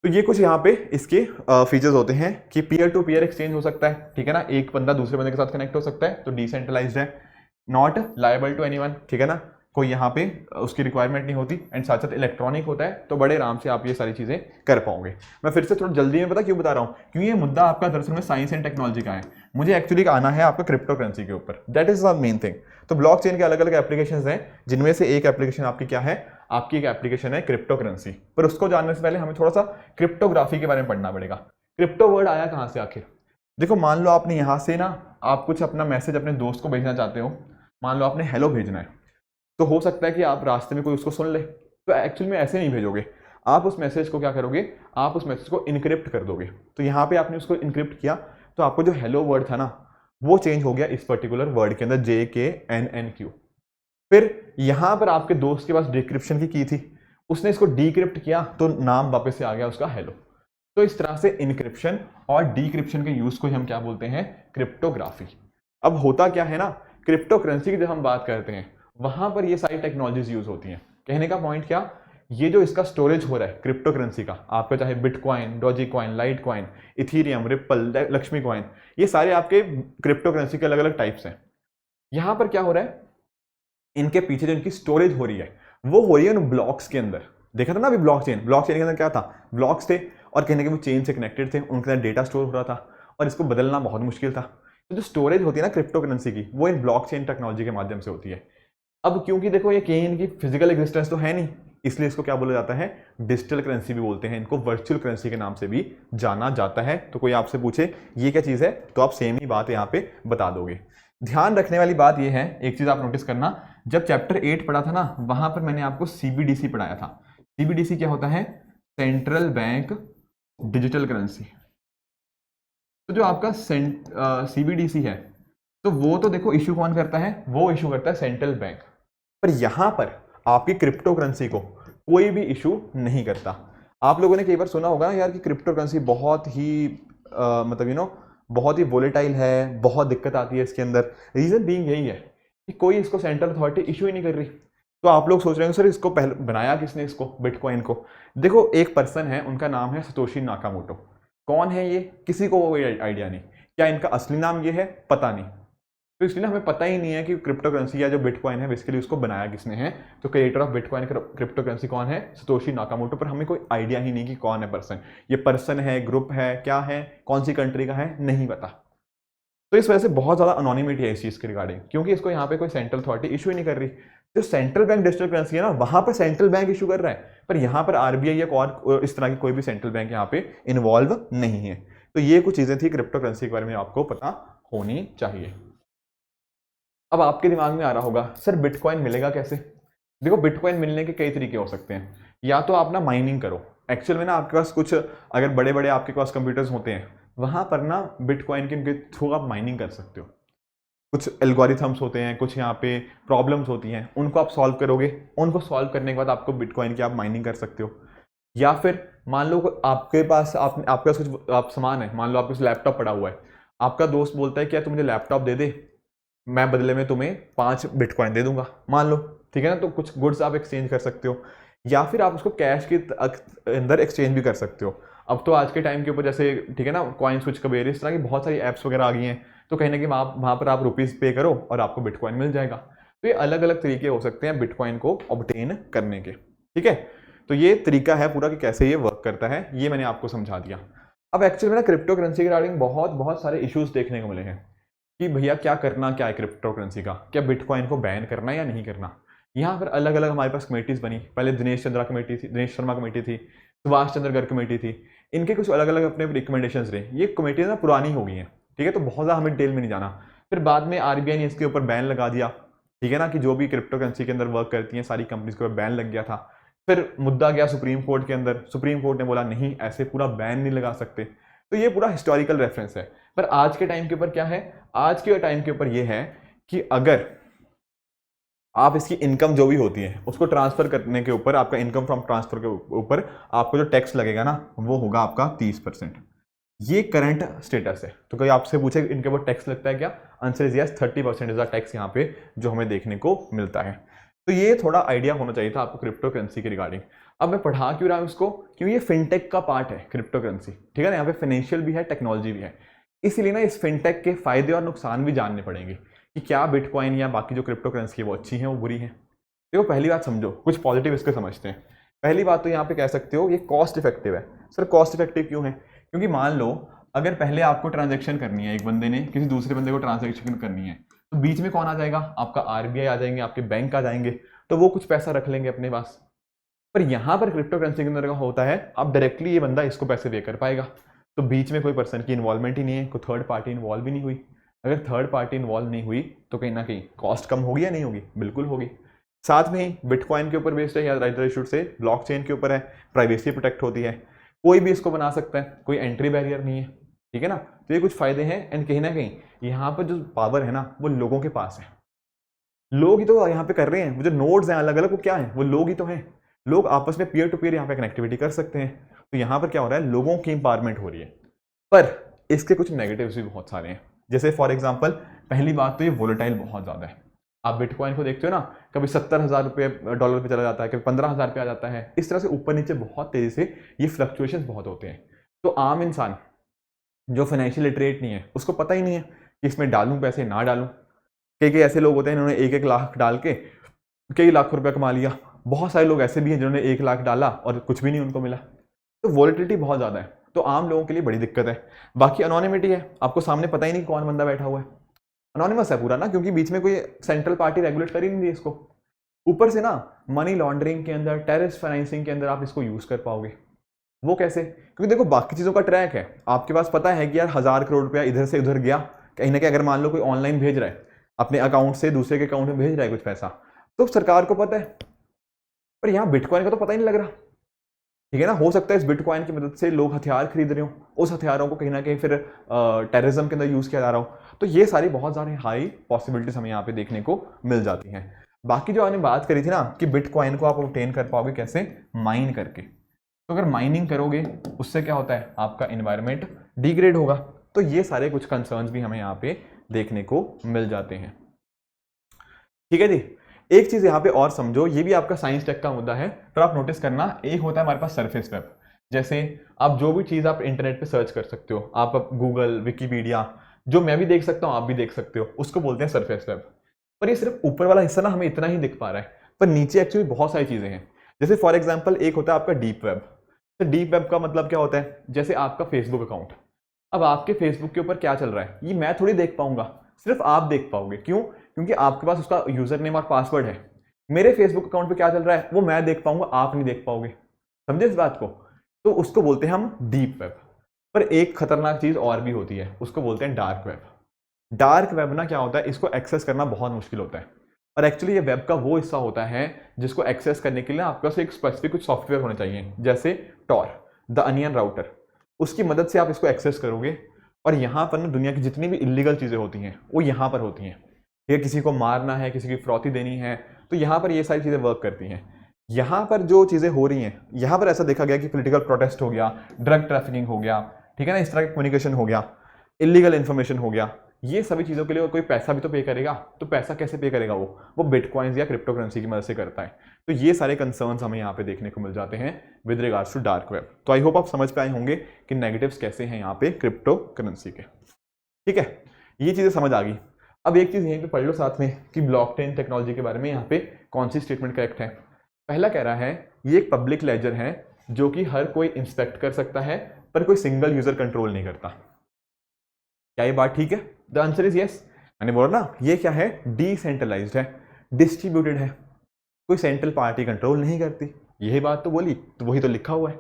तो ये कुछ यहाँ पे इसके फीचर्स होते हैं कि पीयर टू पीयर एक्सचेंज हो सकता है, ठीक है ना, एक बंदा दूसरे बंदे के साथ कनेक्ट हो सकता है, तो डिसेंट्रलाइज्ड है। नॉट लायबल टू एनीवन, ठीक है ना, कोई यहाँ पे उसकी रिक्वायरमेंट नहीं होती, एंड साथ साथ इलेक्ट्रॉनिक होता है, तो बड़े आराम से आप ये सारी चीजें कर पाओगे। मैं फिर से थोड़ा जल्दी में पता क्यों बता रहा हूँ, क्योंकि ये मुद्दा आपका दरअसल में साइंस एंड टेक्नोलॉजी का है, मुझे एक्चुअली आना है आपका क्रिप्टो करेंसी के ऊपर। That is the main thing. तो ब्लॉकचेन के अलग अलग एप्लीकेशंस हैं, जिनमें से एक एप्लीकेशन आपकी क्या है, आपकी एक एप्लीकेशन है क्रिप्टो करेंसी। पर उसको जानने से पहले हमें थोड़ा सा क्रिप्टोग्राफी के बारे में पढ़ना पड़ेगा। क्रिप्टो वर्ड आया कहाँ से आखिर? देखो मान लो आपने यहाँ से ना आप कुछ अपना मैसेज अपने दोस्त को भेजना चाहते हो, मान लो आपने हेलो भेजना है, तो हो सकता है कि आप रास्ते में कोई उसको सुन ले, तो एक्चुअली में ऐसे नहीं भेजोगे, आप उस मैसेज को क्या करोगे, आप उस मैसेज को इनक्रिप्ट कर दोगे। तो यहाँ पे आपने उसको इनक्रिप्ट किया, तो आपको जो हेलो वर्ड था ना वो चेंज हो गया इस पर्टिकुलर वर्ड के अंदर, JKNNQ। फिर यहां पर आपके दोस्त के पास डिक्रिप्शन की थी, उसने इसको डिक्रिप्ट किया, तो नाम वापस से आ गया उसका हेलो। तो इस तरह से इनक्रिप्शन और डिक्रिप्शन के यूज को हम क्या बोलते हैं, क्रिप्टोग्राफी। अब होता क्या है ना, क्रिप्टो करेंसी की जब हम बात करते हैं वहां पर ये सारी टेक्नोलॉजीज यूज होती हैं। कहने का पॉइंट क्या, ये जो इसका स्टोरेज हो रहा है क्रिप्टो करेंसी का, आपका चाहे bitcoin, Doge coin, light coin, Ethereum, ripple, Lakshmi coin, ये सारे आपके क्रिप्टो करेंसी के अलग अलग टाइप्स हैं। यहां पर क्या हो रहा है, इनके पीछे जो इनकी स्टोरेज हो रही है वो हो रही है उन ब्लॉक्स के अंदर। देखा था ना अभी ब्लॉकचेन के अंदर क्या था, ब्लॉक्स थे और कहने के वो चेन से कनेक्टेड थे, उनके अंदर डेटा स्टोर हो रहा था और इसको बदलना बहुत मुश्किल था। तो जो स्टोरेज होती है ना क्रिप्टो करेंसी की, वो इन ब्लॉकचेन टेक्नोलॉजी के माध्यम से होती है। अब क्योंकि देखो ये कहीं इनकी फिजिकल एग्जिस्टेंस तो है नहीं, इसलिए इसको क्या बोला जाता है, डिजिटल करेंसी भी बोलते हैं, इनको वर्चुअल करेंसी के नाम से भी जाना जाता है। तो कोई आपसे पूछे ये क्या चीज है, तो आप सेम ही बात यहाँ पे बता दोगे। ध्यान रखने वाली बात यह है, एक चीज आप नोटिस करना, जब चैप्टर 8 पढ़ा था ना वहां पर मैंने आपको CBDC पढ़ाया था। CBDC क्या होता है, सेंट्रल बैंक डिजिटल करेंसी। तो जो आपका CBDC है, तो वो तो देखो इश्यू कौन करता है, वो इश्यू करता है सेंट्रल बैंक। पर यहां पर आपकी क्रिप्टो करेंसी को कोई भी इश्यू नहीं करता। आप लोगों ने कई बार सुना होगा ना यार कि क्रिप्टो करेंसी बहुत ही मतलब बहुत ही वोलेटाइल है, बहुत दिक्कत आती है इसके अंदर। रीजन बीइंग यही है कि कोई इसको सेंट्रल अथॉरिटी इशू ही नहीं कर रही। तो आप लोग सोच रहे हो सर इसको पहले बनाया किसने, इसको बिटकॉइन को? देखो एक पर्सन है, उनका नाम है सतोशी नाकामोटो। कौन है ये? किसी को कोई आइडिया नहीं। क्या इनका असली नाम ये है? पता नहीं। तो इसलिए हमें पता ही नहीं है कि क्रिप्टो करेंसी या जो बिटकॉइन है बेसिकली उसको बनाया किसने है। तो creator of bitcoin crypto currency कौन है? Satoshi Nakamoto. पर हमें कोई आइडिया ही नहीं कि कौन है पर्सन, ये पर्सन है, ग्रुप है, क्या है, कौन सी कंट्री का है, नहीं पता। तो इस वजह से बहुत ज़्यादा अनोनिमिटी है इस चीज़ के रिगार्डिंग, क्योंकि इसको यहाँ पे कोई सेंट्रल अथॉरिटी इशू ही नहीं कर रही। जो सेंट्रल बैंक डिजिटल करेंसी है ना, वहाँ पर सेंट्रल बैंक इशू कर रहा है, पर यहाँ पर आरबीआई या और इस तरह की कोई भी सेंट्रल बैंक यहाँ पे इन्वॉल्व नहीं है। तो ये कुछ चीज़ें थी क्रिप्टो करेंसी के बारे में आपको पता होनी चाहिए। अब आपके दिमाग में आ रहा होगा सर बिटकॉइन मिलेगा कैसे? देखो बिटकॉइन मिलने के कई तरीके हो सकते हैं। या तो आप ना माइनिंग करो, एक्चुअल में ना आपके पास कुछ अगर बड़े बड़े आपके पास कंप्यूटर्स होते हैं, वहाँ पर ना बिटकॉइन के थ्रू आप माइनिंग कर सकते हो। कुछ एल्गोरिथम्स होते हैं, कुछ यहाँ पे प्रॉब्लम्स होती हैं, उनको आप सॉल्व करोगे, उनको सॉल्व करने के बाद आपको बिटकॉइन की आप माइनिंग कर सकते हो। या फिर मान लो आपके पास आपके पास कुछ आप सामान है, मान लो आपके पास लैपटॉप पड़ा हुआ है, आपका दोस्त बोलता है कि यार तू मुझे लैपटॉप दे दे, मैं बदले में तुम्हें 5 बिटकॉइन दे दूंगा, मान लो, ठीक है ना। तो कुछ गुड्स आप एक्सचेंज कर सकते हो, या फिर आप उसको कैश के अंदर एक्सचेंज भी कर सकते हो। अब तो आज के टाइम के ऊपर जैसे, ठीक है ना, कॉइन स्विच कबेर, इस तरह की बहुत सारी ऐप्स वगैरह आ गई हैं, तो कहीं ना कहीं वहाँ पर आप रुपीज़ पे करो और आपको बिटकॉइन मिल जाएगा। तो ये अलग अलग तरीके हो सकते हैं बिटकॉइन को ऑब्टेन करने के, ठीक है। तो ये तरीका है पूरा कि कैसे ये वर्क करता है, ये मैंने आपको समझा दिया। अब एक्चुअली में ना क्रिप्टो करेंसी के रिगार्डिंग बहुत सारे इश्यूज देखने को मिले हैं कि भैया क्या करना, क्या है क्रिप्टो करेंसी का, क्या बिटकॉइन को बैन करना या नहीं करना। यहाँ पर अलग अलग हमारे पास कमेटीज बनी। पहले दिनेश शर्मा कमेटी थी, सुभाष चंद्र गर्ग कमेटी थी, इनके कुछ अलग अलग अपने रिकमेंडेशंस रहे। ये कमेटीज ना पुरानी हो गई हैं, ठीक है, तो बहुत ज़्यादा हमें डिटेल में नहीं जाना। फिर बाद में आरबीआई ने इसके ऊपर बैन लगा दिया, ठीक है ना, कि जो भी क्रिप्टो करेंसी के अंदर वर्क करती हैं सारी कंपनीज के ऊपर बैन लग गया था। फिर मुद्दा गया सुप्रीम कोर्ट के अंदर, सुप्रीम कोर्ट ने बोला नहीं, ऐसे पूरा बैन नहीं लगा सकते। तो ये पूरा हिस्टोरिकल रेफरेंस है। पर आज के टाइम के ऊपर क्या है, आज के टाइम के ऊपर ये है कि अगर आप इसकी इनकम जो भी होती है उसको ट्रांसफर करने के ऊपर, आपका इनकम फ्रॉम ट्रांसफर के ऊपर आपको जो टैक्स लगेगा ना, वो होगा आपका 30%। ये करंट स्टेटस है। तो कोई आपसे पूछे इनके ऊपर टैक्स लगता है क्या, answer is yes, 30% is the tax यहाँ पे जो हमें देखने को मिलता है। तो ये थोड़ा आइडिया होना चाहिए था आपको क्रिप्टो करेंसी के रिगार्डिंग। अब मैं पढ़ा क्यों रहा हूँ इसको, क्योंकि ये फिनटेक का पार्ट है क्रिप्टो करेंसी, ठीक है ना। यहाँ पे फाइनेंशियल भी है, टेक्नोलॉजी भी है, इसीलिए ना इस फिनटेक के फायदे और नुकसान भी जानने पड़ेंगे कि क्या बिटकॉइन या बाकी जो क्रिप्टो करेंसी है वो अच्छी है, वो बुरी है। देखो पहली बात समझो, कुछ पॉजिटिव इसको समझते हैं। पहली बात तो यहाँ पे कह सकते हो ये कॉस्ट इफेक्टिव है। सर कॉस्ट इफेक्टिव क्यों है? क्योंकि मान लो अगर पहले आपको ट्रांजैक्शन करनी है, एक बंदे ने किसी दूसरे बंदे को ट्रांजैक्शन करनी है, तो बीच में कौन आ जाएगा, आपका आरबीआई आ जाएंगे, आपके बैंक आ जाएंगे, तो वो कुछ पैसा रख लेंगे अपने पास। पर यहाँ पर क्रिप्टो करेंसी के अंदर का होता है आप डायरेक्टली ये बंदा इसको पैसे पे कर पाएगा, तो बीच में कोई पर्सन की इन्वॉल्वमेंट ही नहीं है, कोई थर्ड पार्टी इन्वॉल्व भी नहीं हुई। अगर थर्ड पार्टी इन्वॉल्व नहीं हुई तो कहीं ना कहीं कॉस्ट कम होगी या नहीं होगी, बिल्कुल होगी। साथ में ही बिटकॉइन के ऊपर बेस्ड है, या राइटर शुड से ब्लॉकचेन के ऊपर है, प्राइवेसी प्रोटेक्ट होती है, कोई भी इसको बना सकता है, कोई एंट्री बैरियर नहीं है, ठीक है ना। तो ये कुछ फायदे हैं। एंड कहीं ना कहीं यहाँ पर जो पावर है ना वो लोगों के पास है, लोग ही तो यहाँ पे कर रहे हैं। वो जो नोड्स हैं अलग अलग, वो क्या है, वो लोग ही तो हैं। लोग आपस में पीयर टू पीयर यहाँ पे कनेक्टिविटी कर सकते हैं। तो यहाँ पर क्या हो रहा है, लोगों की इंपावरमेंट हो रही है। पर इसके कुछ नेगेटिव्स भी बहुत सारे हैं। जैसे फॉर एग्जांपल पहली बात तो ये वोलेटाइल बहुत ज़्यादा है। आप बिटकॉइन को देखते हो ना, कभी 70,000 रुपये डॉलर पे चला जाता है, कभी 15,000 पे आ जाता है, इस तरह से ऊपर नीचे बहुत तेज़ी से ये फ्लक्चुएशन बहुत होते हैं। तो आम इंसान जो फाइनेंशियल लिटरेट नहीं है उसको पता ही नहीं है कि इसमें डालूं पैसे ना डालूं। कई ऐसे लोग होते हैं इन्होंने 1-1 लाख डाल के कई लाख रुपया कमा लिया। बहुत सारे लोग ऐसे भी हैं जिन्होंने 1 लाख डाला और कुछ भी नहीं उनको मिला। तो वॉलेटिलिटी बहुत ज़्यादा है, तो आम लोगों के लिए बड़ी दिक्कत है। बाकी अनोनिमिटी है, आपको सामने पता ही नहीं कौन बंदा बैठा हुआ है, अनोनिमस है पूरा ना, क्योंकि बीच में कोई सेंट्रल पार्टी रेगुलेट कर ही नहीं रही इसको। ऊपर से ना मनी लॉन्ड्रिंग के अंदर, टेररिस्ट फाइनेंसिंग के अंदर आप इसको यूज़ कर पाओगे। वो कैसे? क्योंकि देखो बाकी चीज़ों का ट्रैक है, आपके पास पता है कि यार 1000 करोड़ रुपया इधर से उधर गया कहीं ना कहीं। अगर मान लो कोई ऑनलाइन भेज रहा है, अपने अकाउंट से दूसरे के अकाउंट में भेज रहा है कुछ पैसा, तो सरकार को पता है। पर यहाँ बिटकॉइन का तो पता ही नहीं लग रहा, ठीक है ना। हो सकता है इस बिटकॉइन की मदद से लोग हथियार खरीद रहे हो, उस हथियारों को कहीं ना कहीं फिर टेररिज्म के अंदर यूज़ किया जा रहा हो। तो ये सारी बहुत सारी हाई पॉसिबिलिटीज हमें यहाँ पे देखने को मिल जाती हैं। बाकी जो आपने बात करी थी ना कि बिटकॉइन को आप ऑब्टेन कर पाओगे कैसे, माइन करके। तो अगर माइनिंग करोगे उससे क्या होता है, आपका इन्वायरमेंट डिग्रेड होगा। तो ये सारे कुछ कंसर्न्स भी हमें यहाँ पे देखने को मिल जाते हैं, ठीक है जी। एक चीज यहाँ पे और समझो, ये भी आपका साइंस टेक का मुद्दा है, पर आप नोटिस करना, एक होता है हमारे पास सरफेस वेब, जैसे आप जो भी चीज आप इंटरनेट पे सर्च कर सकते हो, आप गूगल, विकीपीडिया, जो मैं भी देख सकता हूँ आप भी देख सकते हो, उसको बोलते हैं सरफेस वेब। पर ये सिर्फ ऊपर वाला हिस्सा ना हमें इतना ही दिख पा रहा है, पर नीचे एक्चुअली बहुत सारी चीजें हैं। जैसे फॉर एग्जाम्पल एक होता है आपका डीप वेब। तो डीप वेब का मतलब क्या होता है, जैसे आपका फेसबुक अकाउंट, अब आपके फेसबुक के ऊपर क्या चल रहा है ये मैं थोड़ी देख पाऊंगा, सिर्फ आप देख पाओगे। क्यों? क्योंकि आपके पास उसका यूजर नेम और पासवर्ड है। मेरे फेसबुक अकाउंट पे क्या चल रहा है वो मैं देख पाऊंगा, आप नहीं देख पाओगे। समझे इस बात को? तो उसको बोलते हैं हम डीप वेब। पर एक खतरनाक चीज और भी होती है, उसको बोलते हैं डार्क वेब। डार्क वेब ना क्या होता है, इसको एक्सेस करना बहुत मुश्किल होता है, और एक्चुअली ये वेब का वो हिस्सा होता है जिसको एक्सेस करने के लिए आपके पास एक स्पेसिफिक कुछ सॉफ्टवेयर होने चाहिए, जैसे टॉर, द अनियन राउटर। उसकी मदद से आप इसको एक्सेस करोगे, और यहाँ पर ना दुनिया की जितनी भी इलीगल चीज़ें होती हैं वो यहाँ पर होती हैं। ठीक है, किसी को मारना है, किसी की फिरौती देनी है, तो यहाँ पर ये सारी चीज़ें वर्क करती हैं। यहाँ पर जो चीज़ें हो रही हैं, यहाँ पर ऐसा देखा गया कि पॉलिटिकल प्रोटेस्ट हो गया, ड्रग ट्रैफिकिंग हो गया, ठीक है ना, इस तरह का कम्युनिकेशन हो गया, इलीगल इन्फॉर्मेशन हो गया, ये सभी चीज़ों के लिए कोई पैसा भी तो पे करेगा। तो पैसा कैसे पे करेगा? वो बिटकॉइंस या क्रिप्टो करेंसी की मदद से करता है। तो ये सारे कंसर्न्स हमें यहाँ पे देखने को मिल जाते हैं with regards to dark web. तो आई होप आप समझ पाए होंगे कि नेगेटिव्स कैसे हैं यहाँ पे क्रिप्टो करेंसी के। ठीक है, ये चीज़ें समझ आ गई। अब एक चीज़ यहीं पे पढ़ लो साथ में कि ब्लॉकचेन टेक्नोलॉजी के बारे में यहाँ पे कौन सी स्टेटमेंट करेक्ट है। पहला कह रहा है ये एक पब्लिक लेजर है जो कि हर कोई इंस्पेक्ट कर सकता है, पर कोई सिंगल यूजर कंट्रोल नहीं करता। क्या ये बात ठीक है? The answer is yes. मैंने बोला ना, ये क्या है, डिसेंट्रलाइज्ड है, डिस्ट्रीब्यूटेड है, कोई सेंट्रल पार्टी कंट्रोल नहीं करती। यही बात तो बोली, तो वही तो लिखा हुआ है।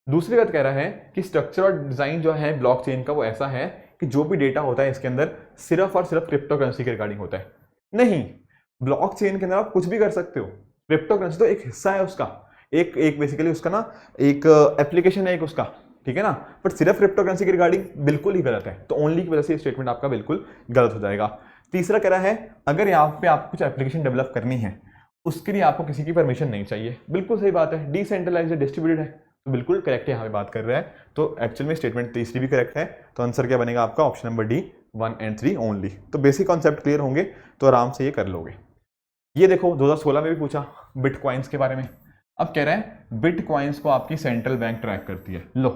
दूसरी बात कह रहा है कि स्ट्रक्चर और डिजाइन जो है ब्लॉकचेन का वो ऐसा है कि जो भी डेटा होता है इसके अंदर सिर्फ और सिर्फ क्रिप्टो करेंसी के रिगार्डिंग होता है। नहीं, ब्लॉकचेन के अंदर आप कुछ भी कर सकते हो, क्रिप्टो करेंसी तो एक हिस्सा है उसका, एक बेसिकली उसका ना एक एप्लीकेशन है एक उसका, ठीक है ना। बट सिर्फ क्रिप्टो करेंसी की रिगार्डिंग बिल्कुल ही गलत है, तो ओनली की वजह से स्टेटमेंट आपका बिल्कुल गलत हो जाएगा। तीसरा कह रहा है अगर यहाँ पे आपको कुछ एप्लीकेशन डेवलप करनी है उसके लिए आपको किसी की परमिशन नहीं चाहिए। बिल्कुल सही बात है, डिसेंट्रलाइज्ड है, डिस्ट्रीब्यूटेड है, तो बिल्कुल करेक्ट है यहाँ पे बात कर रहा है। तो एक्चुअल में स्टेटमेंट तीसरी भी करेक्ट है, तो आंसर क्या बनेगा आपका? ऑप्शन नंबर डी, 1 और 3 ओनली। तो बेसिक कॉन्सेप्ट क्लियर होंगे तो आराम से ये कर लोगे। ये देखो 2016 में भी पूछा बिटकॉइंस के बारे में। अब कह रहा है बिटकॉइंस को आपकी सेंट्रल बैंक ट्रैक करती है। लो,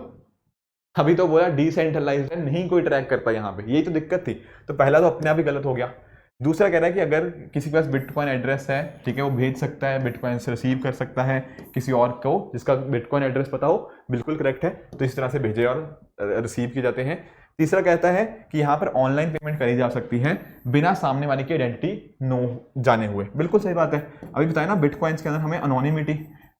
अभी तो बोला डिसेंट्रलाइज्ड है, नहीं कोई ट्रैक करता यहाँ पे, यही तो दिक्कत थी। तो पहला तो अपने आप ही गलत हो गया। दूसरा कह रहा है कि अगर किसी के पास बिटकॉइन एड्रेस है, ठीक है, वो भेज सकता है, बिटकॉइन से रिसीव कर सकता है किसी और को जिसका बिटकॉइन एड्रेस पता हो, बिल्कुल करेक्ट है। तो इस तरह से भेजे और रिसीव किए जाते हैं। तीसरा कहता है कि यहाँ पर ऑनलाइन पेमेंट करी जा सकती है बिना सामने वाले की आइडेंटिटी नो जाने हुए। बिल्कुल सही बात है। अभी बताया ना, बिटकॉइंस के अंदर हमें अनोनिमिटी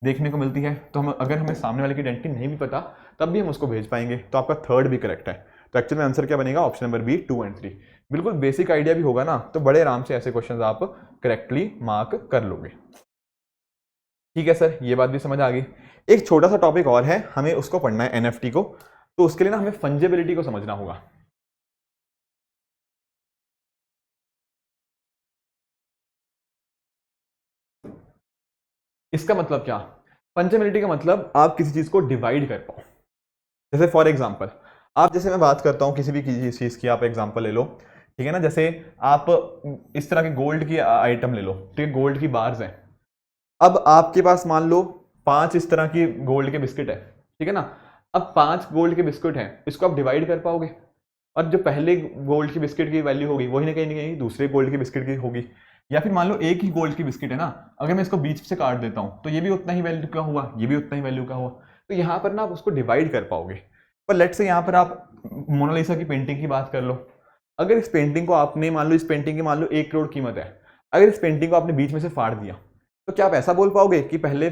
देखने को मिलती है, तो हम अगर हमें सामने वाले की आइडेंटिटी नहीं भी पता तब भी हम उसको भेज पाएंगे। तो आपका थर्ड भी करेक्ट है। तो एक्चुअल में आंसर क्या बनेगा? ऑप्शन नंबर बी, 2 और 3। बिल्कुल बेसिक आइडिया भी होगा ना, तो बड़े आराम से ऐसे क्वेश्चंस आप करेक्टली मार्क कर लोगे। ठीक है सर, ये बात भी समझ आ गई। एक छोटा सा टॉपिक और है, हमें उसको पढ़ना है, एनएफटी को। तो उसके लिए ना हमें फंजिबिलिटी को समझना होगा। इसका मतलब क्या? फंजिबिलिटी का मतलब आप किसी चीज को डिवाइड कर पाओ। जैसे फॉर एग्जांपल, आप जैसे मैं बात करता हूं किसी भी चीज की, आप एग्जांपल ले लो, ठीक है ना। जैसे आप इस तरह के गोल्ड की आइटम ले लो, ठीक है, गोल्ड की बार्स हैं। अब आपके पास मान लो 5 इस तरह की गोल्ड के बिस्किट है, ठीक है ना। अब 5 गोल्ड के बिस्किट हैं, इसको आप डिवाइड कर पाओगे? और जो पहले गोल्ड की बिस्किट की वैल्यू होगी वही ना कहीं दूसरे गोल्ड की बिस्किट की होगी। या फिर मान लो एक ही गोल्ड की बिस्किट है ना, अगर मैं इसको बीच से काट देता हूं तो ये भी उतना ही वैल्यू का हुआ, ये भी उतना ही वैल्यू का हुआ। तो यहाँ पर ना आप उसको डिवाइड कर पाओगे। पर लेट्स से यहाँ पर आप मोनालिसा की पेंटिंग की बात कर लो। अगर इस पेंटिंग को आपने मान लो, इस पेंटिंग की मान लो 1 करोड़ कीमत है, अगर इस पेंटिंग को आपने बीच में से फाड़ दिया तो क्या आप ऐसा बोल पाओगे कि पहले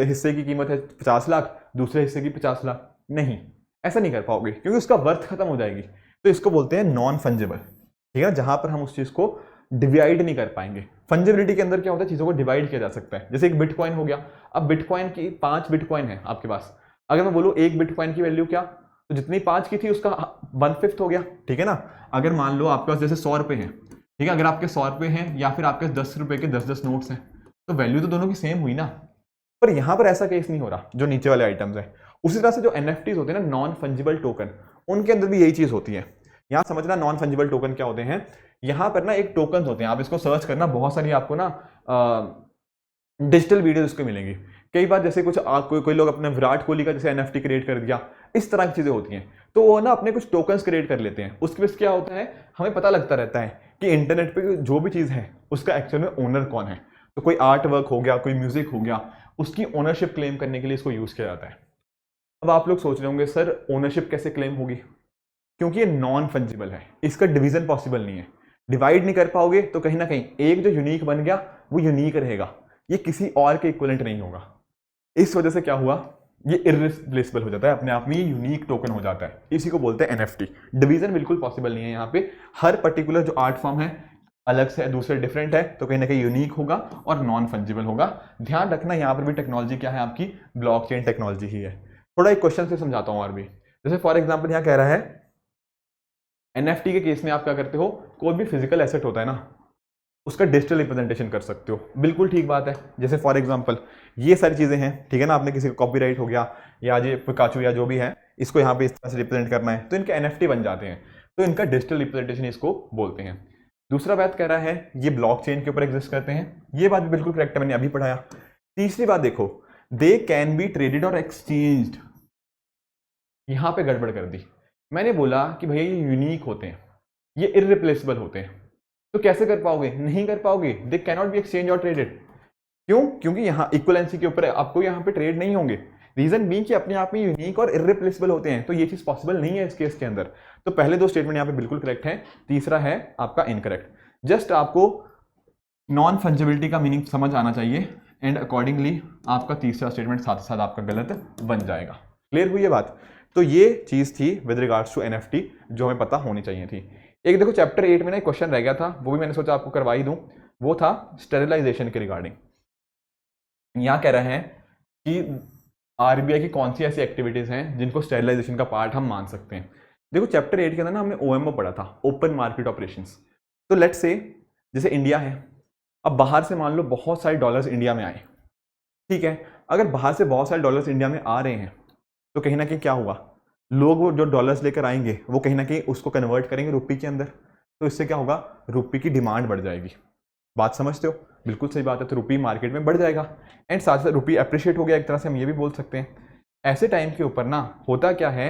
हिस्से की कीमत है 50 लाख, दूसरे हिस्से की 50 लाख? नहीं, ऐसा नहीं कर पाओगे, क्योंकि उसका वर्थ खत्म हो जाएगी। तो इसको बोलते हैं नॉन फंजिबल, ठीक है ना, जहां पर हम उस चीज को डिवाइड नहीं कर पाएंगे। फंजिबिलिटी के अंदर क्या होता है, चीजों को डिवाइड किया जा सकता है। जैसे एक बिटकॉइन हो गया, अब बिटकॉइन की 5 बिटकॉइन है आपके पास, अगर मैं बोलूँ एक बिटकॉइन की वैल्यू क्या, तो जितनी 5 की थी उसका 1/5 हो गया, ठीक है ना। अगर मान लो आपके पास जैसे 100 रुपए हैं, ठीक है, अगर आपके 100 रुपए हैं या फिर आपके 10 रुपए के 10-10 नोट्स हैं, तो वैल्यू तो दोनों की सेम हुई ना। पर यहां पर ऐसा केस नहीं हो रहा जो नीचे वाले आइटम्स है। उसी तरह से जो एनएफटीज होते हैं ना, नॉन फंजिबल टोकन, उनके अंदर भी यही चीज होती है। यहां समझना नॉन फंजिबल टोकन क्या होते हैं। यहां पर ना एक टोकन होते हैं, आप इसको सर्च करना, बहुत सारी आपको ना डिजिटल वीडियो उसको मिलेंगी। कई बार जैसे कुछ कोई लोग अपने विराट कोहली का जैसे NFT क्रिएट कर दिया, इस तरह की चीज़ें होती हैं, तो वो ना अपने कुछ टोकन्स क्रिएट कर लेते हैं। उसके वजह क्या होता है, हमें पता लगता रहता है कि इंटरनेट पे जो भी चीज़ है उसका एक्चुअल में ओनर कौन है। तो कोई आर्ट वर्क हो गया, कोई म्यूजिक हो गया, उसकी ओनरशिप क्लेम करने के लिए इसको यूज़ किया जाता है। अब आप लोग सोच रहे होंगे सर ओनरशिप कैसे क्लेम होगी, क्योंकि ये नॉन फंजिबल है, इसका डिवीजन पॉसिबल नहीं है। डिवाइड नहीं कर पाओगे तो कहीं ना कहीं एक जो यूनिक बन गया वो यूनिक रहेगा, ये किसी और के इक्विवेलेंट नहीं होगा। इस वजह से क्या हुआ, ये इररिप्लेसेबल हो जाता है, अपने आप में ये यूनिक टोकन हो जाता है, इसी को बोलते हैं NFT। डिवीजन बिल्कुल पॉसिबल नहीं है यहाँ पे, हर पर्टिकुलर जो आर्ट फॉर्म है अलग से दूसरे डिफरेंट है, तो कहीं ना कहीं यूनिक होगा और नॉन फंजिबल होगा। ध्यान रखना यहाँ पर भी टेक्नोलॉजी क्या है, आपकी ब्लॉकचेन टेक्नोलॉजी ही है। थोड़ा एक क्वेश्चन से समझाता हूँ और भी, जैसे फॉर एग्जाम्पल यहाँ कह रहा है NFT के केस में आप क्या करते हो, कोई भी फिजिकल एसेट होता है ना उसका डिजिटल रिप्रेजेंटेशन कर सकते हो, बिल्कुल ठीक बात है। जैसे फॉर एग्जांपल ये सारी चीजें हैं, ठीक है ना, आपने किसी का कॉपीराइट हो गया या ये पिकाचू या जो भी है, इसको यहाँ पे इस तरह से रिप्रेजेंट करना है तो इनके NFT बन जाते हैं, तो इनका डिजिटल रिप्रेजेंटेशन इसको बोलते हैं। दूसरा बात कह रहा है ये ब्लॉकचेन के ऊपर एग्जिस्ट करते हैं, ये बात भी बिल्कुल करेक्ट है, मैंने अभी पढ़ाया। तीसरी बात देखो, दे कैन बी ट्रेडेड और एक्सचेंज्ड, यहां पे गड़बड़ कर दी। मैंने बोला कि भैया ये यूनिक होते हैं, ये इररिप्लेसेबल होते हैं, तो कैसे कर पाओगे, नहीं कर पाओगे, they can not be exchange और ट्रेडेड। क्यों, क्योंकि यहाँ इक्वलेंसी के ऊपर आपको यहाँ पे ट्रेड नहीं होंगे, रीजन बीइंग कि अपने आप में यूनिक और इररिप्लेसेबल होते हैं, तो ये चीज पॉसिबल नहीं है इस केस के अंदर। तो पहले दो स्टेटमेंट यहाँ पे बिल्कुल करेक्ट है, तीसरा है आपका इनकरेक्ट। जस्ट आपको नॉन फंजिबिलिटी का मीनिंग समझ आना चाहिए एंड अकॉर्डिंगली आपका तीसरा स्टेटमेंट साथ साथ आपका गलत बन जाएगा। क्लियर हुई ये बात? तो ये चीज थी विद रिगार्ड्स टू NFT जो हमें पता होनी चाहिए थी। एक देखो चैप्टर 8 में ना एक क्वेश्चन रह गया था, वो भी मैंने सोचा आपको करवा ही दूं, वो था स्टेरिलाइजेशन के रिगार्डिंग। यहाँ कह रहे हैं कि RBI की कौन सी ऐसी एक्टिविटीज हैं जिनको स्टेरिलाइजेशन का पार्ट हम मान सकते हैं। देखो चैप्टर 8 के अंदर ना हमने OMO पढ़ा था, ओपन मार्केट ऑपरेशंस। तो लेट्स से जैसे इंडिया है, अब बाहर से मान लो बहुत सारे डॉलर्स इंडिया में आए, ठीक है, अगर बाहर से बहुत सारे डॉलर्स इंडिया में आ रहे हैं तो कहीं ना कहीं क्या हुआ, लोग वो जो डॉलर्स लेकर आएंगे वो कहीं ना कहीं उसको कन्वर्ट करेंगे रुपये के अंदर, तो इससे क्या होगा, रुपये की डिमांड बढ़ जाएगी। बात समझते हो? बिल्कुल सही बात है, तो रुपये मार्केट में बढ़ जाएगा एंड साथ साथ रुपये अप्रिशिएट हो गया, एक तरह से हम ये भी बोल सकते हैं। ऐसे टाइम के ऊपर ना होता क्या है,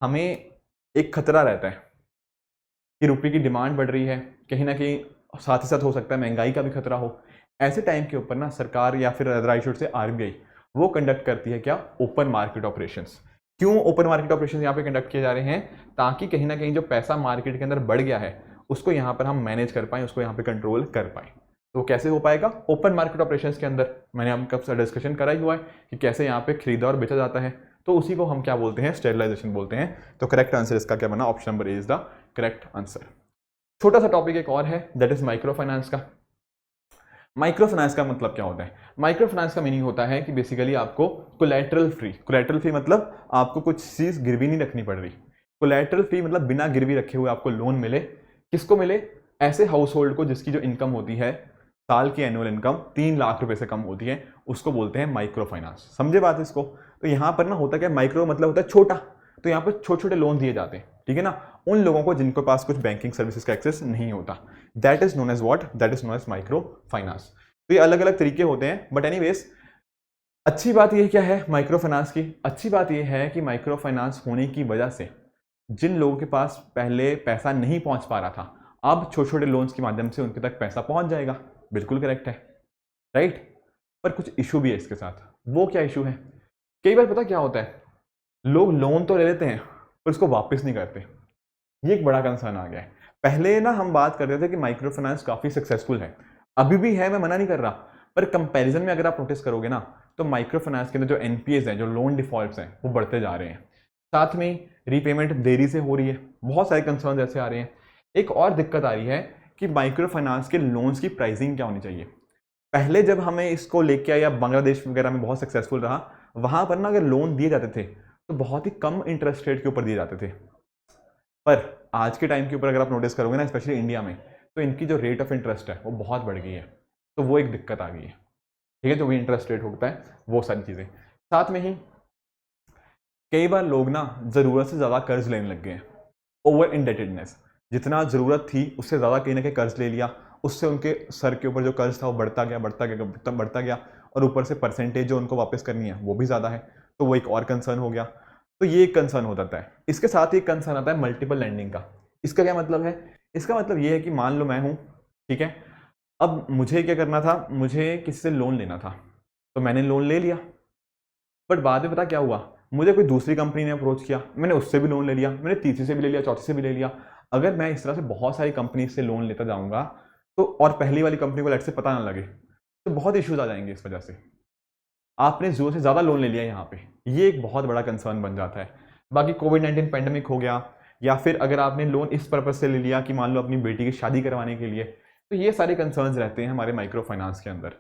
हमें एक खतरा रहता है कि रुपये की डिमांड बढ़ रही है, कहीं ना कहीं साथ ही साथ हो सकता है महंगाई का भी खतरा हो। ऐसे टाइम के ऊपर ना सरकार या फिर आई शुड से RBI वो कंडक्ट करती है क्या, ओपन मार्केट ऑपरेशंस। क्यों ओपन मार्केट ऑपरेशंस यहाँ पे कंडक्ट किए जा रहे हैं, ताकि कहीं ना कहीं जो पैसा मार्केट के अंदर बढ़ गया है उसको यहाँ पर हम मैनेज कर पाए, उसको यहाँ पे कंट्रोल कर पाए। तो कैसे हो पाएगा, ओपन मार्केट ऑपरेशंस के अंदर मैंने हम कब से डिस्कशन करा ही हुआ है कि कैसे यहाँ पे खरीदा और बेचा जाता है, तो उसी को हम क्या बोलते हैं, स्टेरिलाइजेशन बोलते हैं। तो करेक्ट आंसर इसका क्या बना, option number A is the correct answer. छोटा सा टॉपिक एक और है, दैट इज माइक्रो फाइनेंस का। माइक्रो फाइनेंस का मतलब क्या होता है, माइक्रो फाइनेंस का मीनिंग होता है कि बेसिकली आपको कोलैटरल फ्री मतलब आपको कुछ चीज गिरवी नहीं रखनी पड़ रही। कोलैटरल फ्री मतलब बिना गिरवी रखे हुए आपको लोन मिले। किसको मिले, ऐसे हाउस होल्ड को जिसकी जो इनकम होती है, साल की एनुअल इनकम 3 लाख रुपए से कम होती है, उसको बोलते हैं माइक्रो फाइनेंस। समझे बात इसको? तो यहाँ पर ना होता क्या, माइक्रो मतलब होता है छोटा, तो यहाँ पर छोटे छोटे लोन दिए जाते हैं, ठीक है ना, उन लोगों को जिनके पास कुछ बैंकिंग सर्विसेज का एक्सेस नहीं होता। That is known as what, that is known as micro finance. तो ये अलग अलग तरीके होते हैं, बट एनीवेज अच्छी बात ये क्या है माइक्रो फाइनेंस की, अच्छी बात ये है कि माइक्रो फाइनेंस होने की वजह से जिन लोगों के पास पहले पैसा नहीं पहुंच पा रहा था, अब छोटे छोटे लोन्स के माध्यम से उनके तक पैसा पहुंच जाएगा। बिल्कुल करेक्ट है, राइट। पर कुछ इशू भी है इसके साथ। वो क्या इशू है, कई बार पता क्या होता है, लोग लोन तो ले लेते हैं पर उसको वापस नहीं करते। ये एक बड़ा कंसर्न आ गया है। पहले ना हम बात कर रहे थे कि माइक्रो फाइनेंस काफी सक्सेसफुल है, अभी भी है, मैं मना नहीं कर रहा, पर कंपैरिजन में अगर आप नोटिस करोगे ना तो माइक्रो फाइनेंस के अंदर जो NPAs हैं, जो लोन डिफॉल्ट्स हैं, वो बढ़ते जा रहे हैं। साथ में रीपेमेंट देरी से हो रही है, बहुत सारे कंसर्न ऐसे आ रहे हैं। एक और दिक्कत आ रही है कि माइक्रो फाइनेंस के लोन्स की प्राइसिंग क्या होनी चाहिए। पहले जब हमें इसको लेके आया, बांग्लादेश वगैरह में बहुत सक्सेसफुल रहा, वहां पर ना अगर लोन दिए जाते थे तो बहुत ही कम इंटरेस्ट रेट के ऊपर दिए जाते थे। पर आज के टाइम के ऊपर अगर आप नोटिस करोगे ना, स्पेशली इंडिया में, तो इनकी जो रेट ऑफ इंटरेस्ट है वो बहुत बढ़ गई है, तो वो एक दिक्कत आ गई है, ठीक है, जो भी इंटरेस्ट रेट होता है वो सारी चीज़ें। साथ में ही कई बार लोग ना ज़रूरत से ज़्यादा कर्ज लेने लग गए हैं, ओवर इंडेटेडनेस, जितना ज़रूरत थी उससे ज़्यादा कहीं ना कहीं कर्ज ले लिया, उससे उनके सर के ऊपर जो कर्ज था वो बढ़ता गया बढ़ता गया बढ़ता गया, और ऊपर से परसेंटेज जो उनको वापस करनी है वो भी ज़्यादा है, तो वो एक और कंसर्न हो गया। तो ये एक कंसर्न हो जाता है। इसके साथ ही एक कंसर्न आता है मल्टीपल लैंडिंग का। इसका क्या मतलब है? इसका मतलब ये है कि मान लो मैं हूँ, ठीक है, अब मुझे क्या करना था, मुझे किसी से लोन लेना था, तो मैंने लोन ले लिया, बट बाद में पता क्या हुआ, मुझे कोई दूसरी कंपनी ने अप्रोच किया, मैंने उससे भी लोन ले लिया, मैंने तीसरी से भी ले लिया, चौथी से भी ले लिया। अगर मैं इस तरह से बहुत सारी कंपनी से लोन लेता जाऊंगा तो, और पहली वाली कंपनी को लेट से पता ना लगे, तो बहुत इश्यूज आ जाएंगे इस वजह से। आपने ज़रूरत से ज़्यादा लोन ले लिया यहाँ पे, ये एक बहुत बड़ा कंसर्न बन जाता है। बाकी कोविड-19 पेंडेमिक हो गया, या फिर अगर आपने लोन इस पर्पज से ले लिया कि मान लो अपनी बेटी की शादी करवाने के लिए, तो ये सारे कंसर्न्स रहते हैं हमारे माइक्रो फाइनेंस के अंदर।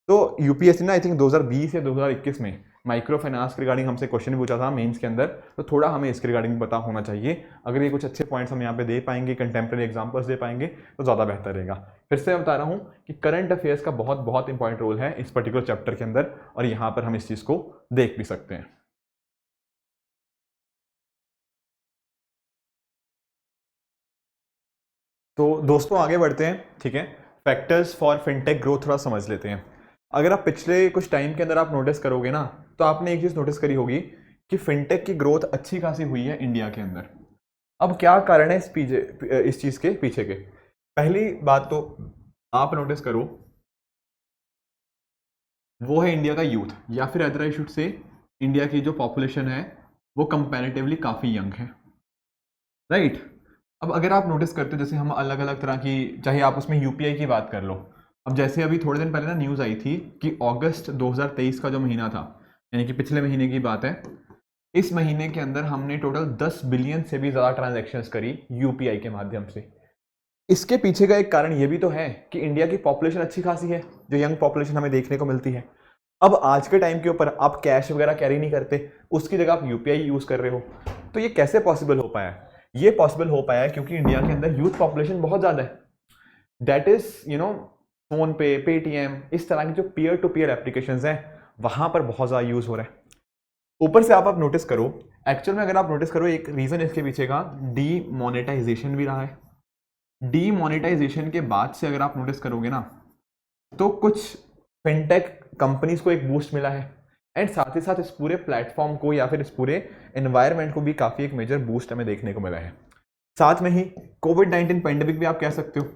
तो यूपीएससी ने आई थिंक 2020 या 2021 में माइक्रो फाइनेंस के रिगार्डिंग हमसे क्वेश्चन पूछा था मेंस के अंदर, तो थोड़ा हमें इसके रिगार्डिंग पता होना चाहिए। अगर ये कुछ अच्छे पॉइंट्स हम यहाँ पे दे पाएंगे, कंटेम्प्रेरी एग्जांपल्स दे पाएंगे, तो ज़्यादा बेहतर रहेगा। फिर से मैं बता रहा हूँ कि करंट अफेयर्स का बहुत बहुत इंपॉर्टेंट रोल है इस पर्टिकुलर चैप्टर के अंदर, और यहाँ पर हम इस चीज़ को देख भी सकते हैं। तो दोस्तों आगे बढ़ते हैं, ठीक है। फैक्टर्स फॉर फिनटेक ग्रोथ थोड़ा समझ लेते हैं। अगर आप पिछले कुछ टाइम के अंदर आप नोटिस करोगे ना, तो आपने एक चीज़ नोटिस करी होगी कि फिनटेक की ग्रोथ अच्छी खासी हुई है इंडिया के अंदर। अब क्या कारण है इस चीज़ के पीछे के? पहली बात तो आप नोटिस करो, वो है इंडिया का यूथ, या फिर other I should say India की जो पॉपुलेशन है वो कंपैरेटिवली काफ़ी यंग है, राइट। अब अगर आप नोटिस करते हो, जैसे हम अलग अलग तरह की, चाहे आप उसमें यूपीआई की बात कर लो। अब जैसे अभी थोड़े दिन पहले ना न्यूज़ आई थी कि अगस्त 2023 का जो महीना था, यानी कि पिछले महीने की बात है, इस महीने के अंदर हमने टोटल 10 बिलियन से भी ज़्यादा ट्रांजैक्शंस करी यूपीआई के माध्यम से। इसके पीछे का एक कारण ये भी तो है कि इंडिया की पॉपुलेशन अच्छी खासी है, जो यंग पॉपुलेशन हमें देखने को मिलती है। अब आज के टाइम के ऊपर आप कैश वगैरह कैरी नहीं करते, उसकी जगह आप यूपीआई यूज़ कर रहे हो। तो ये कैसे पॉसिबल हो पाया? ये पॉसिबल हो पाया क्योंकि इंडिया के अंदर यूथ पॉपुलेशन बहुत ज़्यादा है। दैट इज फोन पे, पेटीएम, इस तरह की जो पीयर टू पीयर एप्लीकेशंस हैं, वहां पर बहुत ज़्यादा यूज़ हो रहा है। ऊपर से आप नोटिस करो, एक्चुअल में अगर आप नोटिस करो, एक रीज़न इसके पीछे का डीमोनेटाइजेशन भी रहा है। डीमोनेटाइजेशन के बाद से अगर आप नोटिस करोगे ना, तो कुछ फिनटेक कंपनीज को एक बूस्ट मिला है, एंड साथ ही साथ इस पूरे प्लेटफॉर्म को या फिर इस पूरे एनवायरनमेंट को भी काफ़ी एक मेजर बूस्ट हमें देखने को मिला है। साथ में ही कोविड-19 पेंडेमिक भी आप कह सकते हो,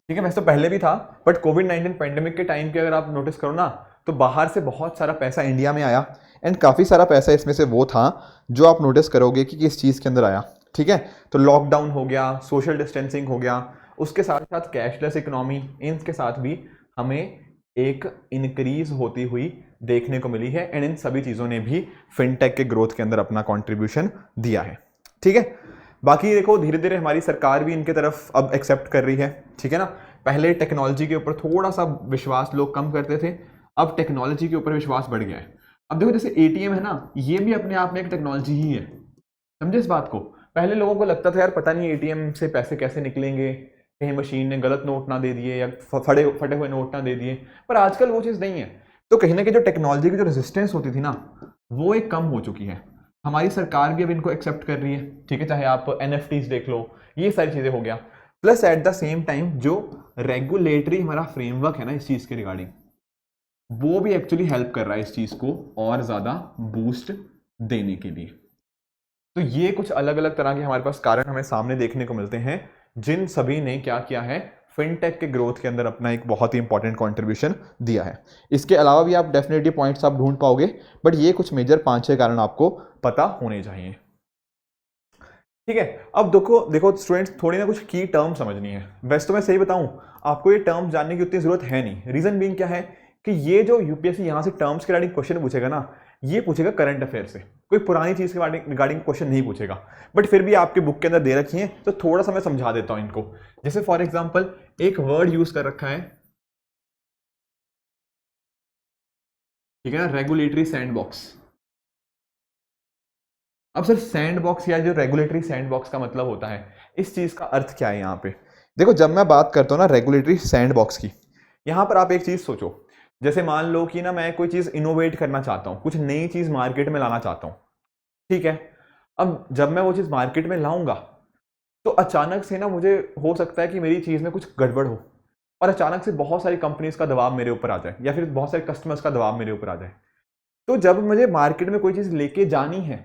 ठीक है। वैसे तो पहले भी था, बट कोविड-19 पेंडेमिक के टाइम के अगर आप नोटिस करो ना, तो बाहर से बहुत सारा पैसा इंडिया में आया, एंड काफ़ी सारा पैसा इसमें से वो था जो आप नोटिस करोगे कि किस चीज़ के अंदर आया, ठीक है। तो लॉकडाउन हो गया, सोशल डिस्टेंसिंग हो गया, उसके साथ साथ कैशलेस इकोनॉमी, इनके साथ भी हमें एक इंक्रीज होती हुई देखने को मिली है, एंड इन सभी चीज़ों ने भी फिनटेक के ग्रोथ के अंदर अपना कंट्रीब्यूशन दिया है, ठीक है। बाकी देखो, धीरे धीरे हमारी सरकार भी इनके तरफ अब एक्सेप्ट कर रही है, ठीक है ना। पहले टेक्नोलॉजी के ऊपर थोड़ा सा विश्वास लोग कम करते थे, अब टेक्नोलॉजी के ऊपर विश्वास बढ़ गया है। अब देखो, जैसे एटीएम है ना, ये भी अपने आप में एक टेक्नोलॉजी ही है, समझे इस बात को। पहले लोगों को लगता था यार पता नहीं एटीएम से पैसे कैसे निकलेंगे, कहीं मशीन ने गलत नोट ना दे दिए या फटे हुए नोट ना दे दिए, पर आजकल वो चीज़ नहीं है। तो कहीं ना कहीं जो टेक्नोलॉजी की जो रेजिस्टेंस होती थी ना, वो एक कम हो चुकी है। हमारी सरकार भी अब इनको एक्सेप्ट कर रही है, ठीक है। चाहे आप एनएफटीज देख लो, ये सारी चीज़ें हो गया। Plus at the same time जो रेगुलेटरी हमारा फ्रेमवर्क है ना इस चीज़ के रिगार्डिंग, वो भी एक्चुअली हेल्प कर रहा है इस चीज़ को और ज़्यादा बूस्ट देने के लिए। तो ये कुछ अलग अलग तरह के हमारे पास कारण हमें सामने देखने को मिलते हैं, जिन सभी ने क्या किया है, फिनटेक के ग्रोथ के अंदर अपना एक बहुत ही इंपॉर्टेंट कंट्रीब्यूशन दिया है। इसके अलावा भी आप डेफिनेटली पॉइंट्स आप ढूंढ पाओगे, बट ये कुछ मेजर 5-6 कारण आपको पता होने चाहिए, ठीक है। अब देखो स्टूडेंट्स, थोड़ी ना कुछ की टर्म समझनी है। वैसे तो मैं सही बताऊं, आपको ये टर्म्स जानने की उतनी जरूरत है नहीं। रीजन बीइंग क्या है कि ये जो यूपीएससी यहाँ से टर्म्स के रिगार्डिंग क्वेश्चन पूछेगा ना, ये पूछेगा करंट अफेयर से, कोई पुरानी चीज के रिगार्डिंग क्वेश्चन नहीं पूछेगा। बट फिर भी आपके बुक के अंदर दे रखी है, तो थोड़ा सा मैं समझा देता हूं इनको। जैसे फॉर एग्जाम्पल एक वर्ड यूज कर रखा है, ठीक है ना, रेगुलेटरी सैंडबॉक्स। अब सर सैंडबॉक्स या जो रेगुलेटरी सैंडबॉक्स का मतलब होता है, इस चीज का अर्थ क्या है यहाँ पे? देखो, जब मैं बात करता हूँ ना रेगुलेटरी सैंडबॉक्स की, यहाँ पर आप एक चीज सोचो। जैसे मान लो कि ना मैं कोई चीज इनोवेट करना चाहता हूँ, कुछ नई चीज मार्केट में लाना चाहता हूँ, ठीक है। अब जब मैं वो चीज मार्केट में लाऊंगा, तो अचानक से ना मुझे हो सकता है कि मेरी चीज़ में कुछ गड़बड़ हो और अचानक से बहुत सारी कंपनीज का दबाव मेरे ऊपर आ जाए या फिर बहुत सारे कस्टमर्स का दबाव मेरे ऊपर आ जाए। तो जब मुझे मार्केट में कोई चीज़ लेके जानी है,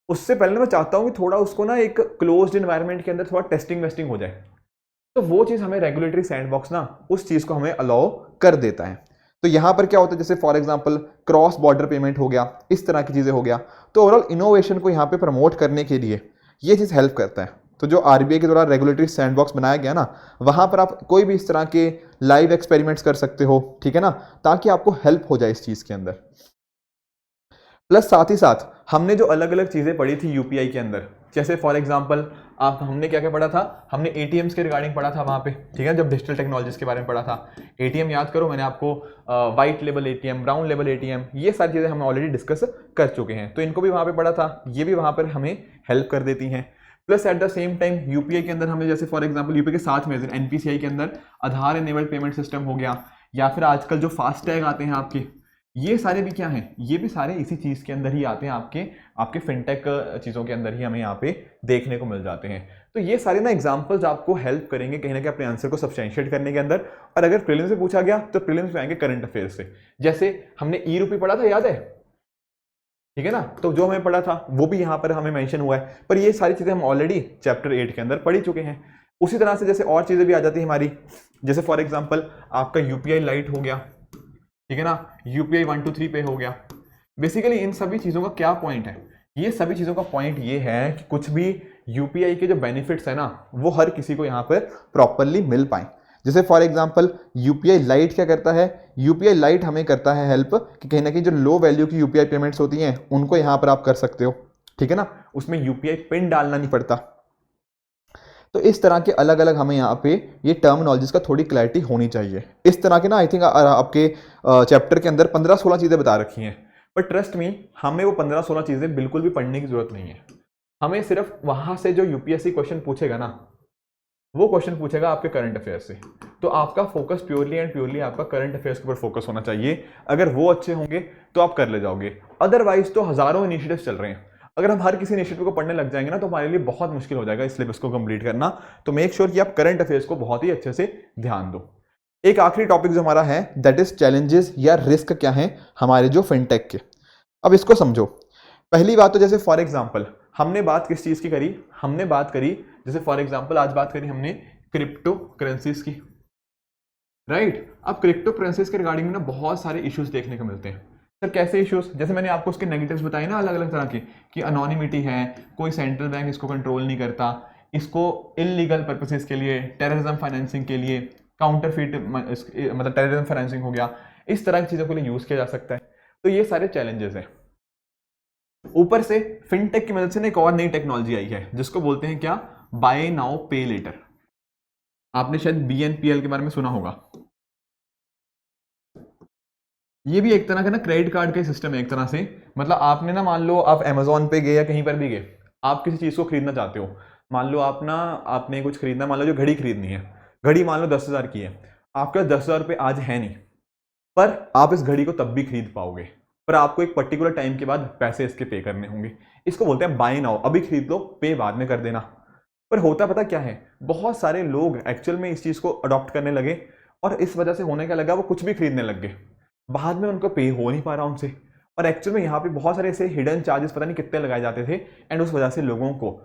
उससे पहले मैं चाहता हूँ कि थोड़ा उसको ना एक क्लोज्ड इन्वायरमेंट के अंदर थोड़ा टेस्टिंग वेस्टिंग हो जाए। तो वो चीज़ हमें रेगुलेटरी सैंडबॉक्स ना उस चीज़ को हमें अलाउ कर देता है। तो यहाँ पर क्या होता है, जैसे for example cross border payment हो गया, इस तरह की चीज़ें हो गया। तो ओवरऑल इनोवेशन को यहाँ पे प्रमोट करने के लिए ये चीज़ हेल्प करता है। तो जो आरबीआई के द्वारा रेगुलेटरी सैंडबॉक्स बनाया गया ना, वहाँ पर आप कोई भी इस तरह के लाइव एक्सपेरिमेंट्स कर सकते हो, ठीक है ना, ताकि आपको हेल्प हो जाए इस चीज़ के अंदर। प्लस साथ ही साथ हमने जो अलग अलग चीज़ें पढ़ी थी यूपीआई के अंदर, जैसे फॉर एग्जांपल आप हमने क्या क्या पढ़ा था, हमने एटीएम्स के रिगार्डिंग पढ़ा था वहाँ पे, ठीक है, जब डिजिटल टेक्नोलॉजीज के बारे में पढ़ा था। एटीएम याद करो, मैंने आपको white label ATM, brown label ATM, ये सारी चीज़ें हम ऑलरेडी डिस्कस कर चुके हैं, तो इनको भी वहाँ पे पढ़ा था, ये भी वहाँ पर हमें हेल्प कर देती हैं। Plus at the same time UPI के अंदर हमें, जैसे फॉर एग्जांपल यूपीआई के साथ में एनपीसीआई के अंदर आधार एनेबल्ड पेमेंट सिस्टम हो गया, या फिर आजकल जो फास्टैग आते हैं आपके, ये सारे भी क्या हैं, ये भी सारे इसी चीज़ के अंदर ही आते हैं, आपके फिनटेक चीज़ों के अंदर ही हमें यहाँ पे देखने को मिल जाते हैं। तो ये सारे ना एग्जांपल्स आपको हेल्प करेंगे कहीं ना कहीं अपने आंसर को सब्सटेंशिएट करने के अंदर। और अगर प्रीलिम्स से पूछा गया तो प्रीलिम्स में आएंगे करंट अफेयर्स से, जैसे हमने ई रूपी पढ़ा था, याद है, ठीक है ना, तो जो हमें पढ़ा था वो भी यहाँ पर हमें मेंशन हुआ है, पर ये सारी चीज़ें हम ऑलरेडी चैप्टर 8 के अंदर पढ़ ही चुके हैं। उसी तरह से जैसे और चीज़ें भी आ जाती है हमारी, जैसे फॉर एग्जाम्पल आपका यूपीआई लाइट हो गया, ठीक है ना, यूपीआई 1 2 3 पे हो गया। बेसिकली इन सभी चीज़ों का क्या पॉइंट है, ये सभी चीज़ों का पॉइंट ये है कि कुछ भी यूपीआई के जो बेनिफिट्स है ना, वो हर किसी को यहाँ पर प्रॉपरली मिल पाए। जैसे फॉर एग्जांपल यूपीआई लाइट क्या करता है, यूपीआई लाइट हमें करता है हेल्प कि कहीं ना कहीं जो लो वैल्यू की यूपीआई पेमेंट्स होती हैं उनको यहाँ पर आप कर सकते हो, ठीक है ना, उसमें यूपीआई पिन डालना नहीं पड़ता। तो इस तरह के अलग अलग हमें यहाँ पे ये टर्मिनोलॉजीज का थोड़ी क्लैरिटी होनी चाहिए। इस तरह के ना आई थिंक आपके चैप्टर के अंदर 15-16 चीज़ें बता रखी हैं, पर ट्रस्ट मी हमें वो 15-16 चीज़ें बिल्कुल भी पढ़ने की जरूरत नहीं है। हमें सिर्फ वहाँ से जो यूपीएससी क्वेश्चन पूछेगा ना, वो क्वेश्चन पूछेगा आपके करंट अफेयर्स से, तो आपका फोकस प्योरली एंड प्योरली आपका करंट अफेयर्स के ऊपर फोकस होना चाहिए। अगर वो अच्छे होंगे तो आप कर ले जाओगे, अदरवाइज तो हज़ारों इनिशिएटिव्स चल रहे हैं, अगर हम हर किसी इनिशिएटिव को पढ़ने लग जाएंगे ना तो हमारे लिए बहुत मुश्किल हो जाएगा इस सिलेबस को कंप्लीट करना। तो मेक श्योर कि आप करंट अफेयर्स को बहुत ही अच्छे से ध्यान दो। एक आखिरी टॉपिक जो हमारा है दैट इज चैलेंजेस या रिस्क क्या है हमारे जो फिनटेक के। अब इसको समझो। पहली बात तो जैसे फॉर एग्जांपल हमने बात किस चीज़ की करी, हमने बात करी जैसे फॉर एग्जांपल आज बात करी हमने क्रिप्टो करेंसीज की, राइट। अब क्रिप्टो करेंसीज के रिगार्डिंग में ना बहुत सारे इश्यूज देखने को मिलते हैं। सर कैसे इश्यूज, जैसे मैंने आपको उसके नेगेटिव्स बताए ना अलग अलग तरह के, कि अनोनिमिटी है, कोई सेंट्रल बैंक इसको कंट्रोल नहीं करता, इसको इलीगल पर्पसेस के लिए, टेररिज्म फाइनेंसिंग के लिए, काउंटरफीट मतलब टेररिज्म फाइनेंसिंग हो गया, इस तरह की चीज़ों के लिए यूज़ किया जा सकता है। तो ये सारे चैलेंजेस हैं। ऊपर से फिनटेक की मदद से ना एक और नई टेक्नोलॉजी आई है जिसको बोलते हैं क्या, बाय नाउ पे लेटर। आपने शायद बीएनपीएल के बारे में सुना होगा। ये भी एक तरह का ना क्रेडिट कार्ड का सिस्टम है एक तरह से। मतलब आपने ना मान लो आप अमेजोन पे गए या कहीं पर भी गए, आप किसी चीज़ को खरीदना चाहते हो, मान लो आप ना आपने कुछ खरीदना, मान लो जो घड़ी खरीदनी है, घड़ी मान लो 10,000 की है, आपके पास 10,000 रुपये आज है नहीं, पर आप इस घड़ी को तब भी खरीद पाओगे, पर आपको एक पर्टिकुलर टाइम के बाद पैसे इसके पे करने होंगे। इसको बोलते हैं बाय नाउ, अभी खरीद लो, पे बाद में कर देना। पर होता पता क्या है, बहुत सारे लोग एक्चुअल में इस चीज़ को अडॉप्ट करने लगे और इस वजह से होने का लगा वो कुछ भी खरीदने लग गए, बाद में उनको पे हो नहीं पा रहा उनसे, और एक्चुअल में यहाँ पे बहुत सारे ऐसे हिडन चार्जेस पता नहीं कितने लगाए जाते थे, एंड उस वजह से लोगों को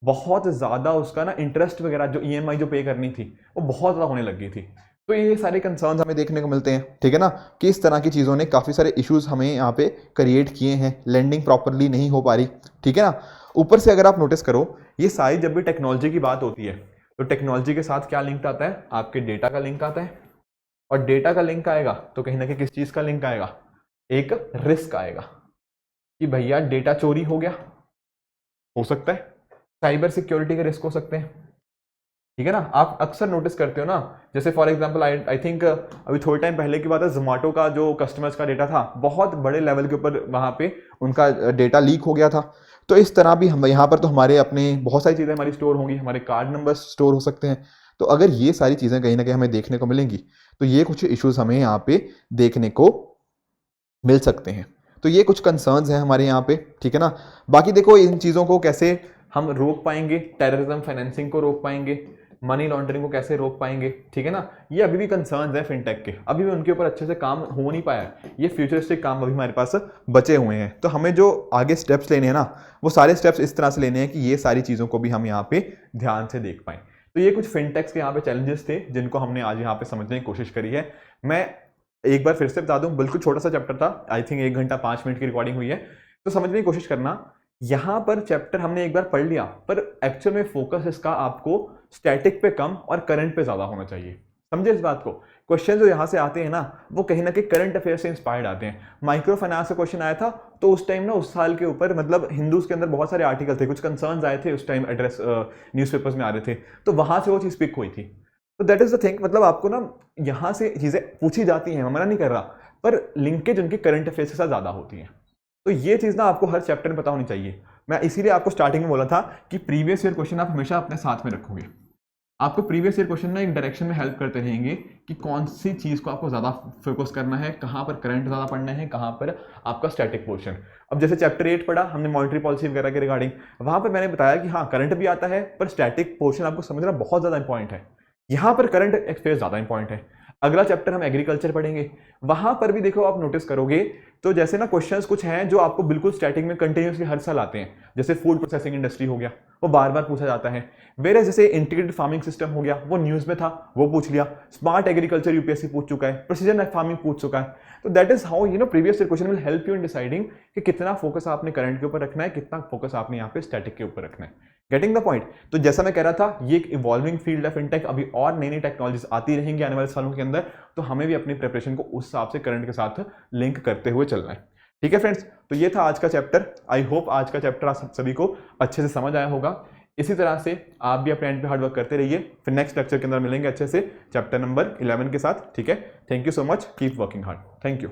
बहुत ज़्यादा उसका ना इंटरेस्ट वगैरह जो ईएमआई जो पे करनी थी वो बहुत ज़्यादा होने लग गई थी। तो ये सारे कंसर्न्स हमें देखने को मिलते हैं, ठीक है ना, कि इस तरह की चीज़ों ने काफ़ी सारे इश्यूज हमें यहाँ पे क्रिएट किए हैं, लैंडिंग प्रॉपरली नहीं हो पा रही, ठीक है ना। ऊपर से अगर आप नोटिस करो, ये सारी जब भी टेक्नोलॉजी की बात होती है तो टेक्नोलॉजी के साथ क्या लिंक आता है, आपके डेटा का लिंक आता है, और डेटा का लिंक आएगा तो कहीं ना कहीं किस चीज़ का लिंक आएगा, एक रिस्क आएगा कि भैया डेटा चोरी हो गया, हो सकता है साइबर सिक्योरिटी के रिस्क हो सकते हैं, ठीक है ना। आप अक्सर नोटिस करते हो ना, जैसे फॉर एग्जांपल आई थिंक अभी थोड़े टाइम पहले की बात है, जोमेटो का जो कस्टमर्स का डेटा था बहुत बड़े लेवल के ऊपर वहाँ पे उनका डेटा लीक हो गया था। तो इस तरह भी हम यहाँ पर तो हमारे अपने बहुत सारी चीज़ें हमारी स्टोर होंगी, हमारे कार्ड नंबर स्टोर हो सकते हैं। तो अगर ये सारी चीज़ें कहीं ना कहीं हमें देखने को मिलेंगी तो ये कुछ इश्यूज हमें यहाँ पे देखने को मिल सकते हैं। तो ये कुछ कंसर्न्स हैं हमारे यहाँ पे, ठीक है ना। बाकी देखो इन चीज़ों को कैसे हम रोक पाएंगे टेररिज्म फाइनेंसिंग को, रोक पाएंगे मनी लॉन्ड्रिंग को कैसे रोक पाएंगे, ठीक है ना। ये अभी भी कंसर्न्स है फिनटेक के, अभी भी उनके ऊपर अच्छे से काम हो नहीं पाया है, ये फ्यूचरिस्टिक काम अभी हमारे पास बचे हुए हैं। तो हमें जो आगे स्टेप्स लेने हैं ना, वो सारे स्टेप्स इस तरह से लेने हैं कि ये सारी चीज़ों को भी हम यहाँ पे ध्यान से देख पाएँ। तो ये कुछ फिनटेक्स के यहाँ पे चैलेंजेस थे जिनको हमने आज यहाँ पे समझने की कोशिश करी है। मैं एक बार फिर से बता दूं, बिल्कुल छोटा सा चैप्टर था, आई थिंक 1 घंटा 5 मिनट की रिकॉर्डिंग हुई है, तो समझने की कोशिश करना। यहां पर चैप्टर हमने एक बार पढ़ लिया, पर एक्चुअल में फोकस इसका आपको स्टैटिक पे कम और करंट पे ज्यादा होना चाहिए। समझे इस बात को। क्वेश्चन जो यहां से आते हैं ना, वो कहीं ना कहीं करंट अफेयर से इंस्पायर्ड आते हैं। माइक्रो फाइनेंस का क्वेश्चन आया था, तो उस टाइम ना उस साल के ऊपर मतलब हिंदूज के अंदर बहुत सारे आर्टिकल थे, कुछ कंसर्न्स आए थे उस टाइम, एड्रेस न्यूज़पेपर्स में आ रहे थे, तो वहां से वो चीज पिक हुई थी। तो दैट इज द थिंग, मतलब आपको ना यहां से चीजें पूछी जाती हैं, मैं मना नहीं कर रहा, पर लिंकेज उनके करंट अफेयर्स के साथ ज्यादा होती है। तो ये चीज ना आपको हर चैप्टर में पता होनी चाहिए। मैं इसीलिए आपको स्टार्टिंग में बोला था कि प्रीवियस ईयर क्वेश्चन आप हमेशा अपने साथ में रखोगे। आपको प्रीवियस ईयर क्वेश्चन ना एक डायरेक्शन में हेल्प करते रहेंगे कि कौन सी चीज को आपको ज्यादा फोकस करना है, कहां पर करंट ज्यादा पढ़ना है, कहां पर आपका स्टैटिक पोर्शन। अब जैसे चैप्टर 8 पढ़ा हमने मॉनेटरी पॉलिसी वगैरह के रिगार्डिंग, वहां पर मैंने बताया कि हाँ करंट भी आता है, पर स्टैटिक पोर्शन आपको समझना बहुत ज्यादा इंपॉर्टेंट है। यहां पर करंट अफेयर्स ज्यादा इंपॉर्टेंट है। अगला चैप्टर हम एग्रीकल्चर पढ़ेंगे, वहां पर भी देखो आप नोटिस करोगे तो जैसे ना क्वेश्चंस कुछ हैं जो आपको बिल्कुल स्टैटिक में कंटिन्यूसली हर साल आते हैं, जैसे फूड प्रोसेसिंग इंडस्ट्री हो गया, वो बार बार पूछा जाता है। वेरे जैसे इंटीग्रेटेड फार्मिंग सिस्टम हो गया, वो न्यूज में था, वो पूछ लिया। स्मार्ट एग्रीकल्चर यूपीएससी पूछ चुका है, प्रिसीजन फार्मिंग पूछ चुका है। तो that is how previous year question will help you in deciding कि कितना फोकस आपने करंट के ऊपर रखना है, कितना फोकस आपने यहाँ पे स्टैटिक के ऊपर रखना है। Getting the point. तो जैसा मैं कह रहा था, ये एक इवॉल्विंग फील्ड है फिनटेक, अभी और नई नई टेक्नोलॉजीज आती रहेंगी आने वाले सालों के अंदर, तो हमें भी अपनी प्रिपरेशन को उस हिसाब से करंट के साथ लिंक करते हुए चलना है। ठीक है फ्रेंड्स, तो ये था आज का चैप्टर। आई होप आज का चैप्टर आप सभी को अच्छे से समझ आया होगा। इसी तरह से आप भी अपने एंड पे हार्ड वर्क करते रहिए, फिर नेक्स्ट लेक्चर के अंदर मिलेंगे अच्छे से चैप्टर नंबर 11 के साथ। ठीक है, thank you so much, keep working hard, thank you.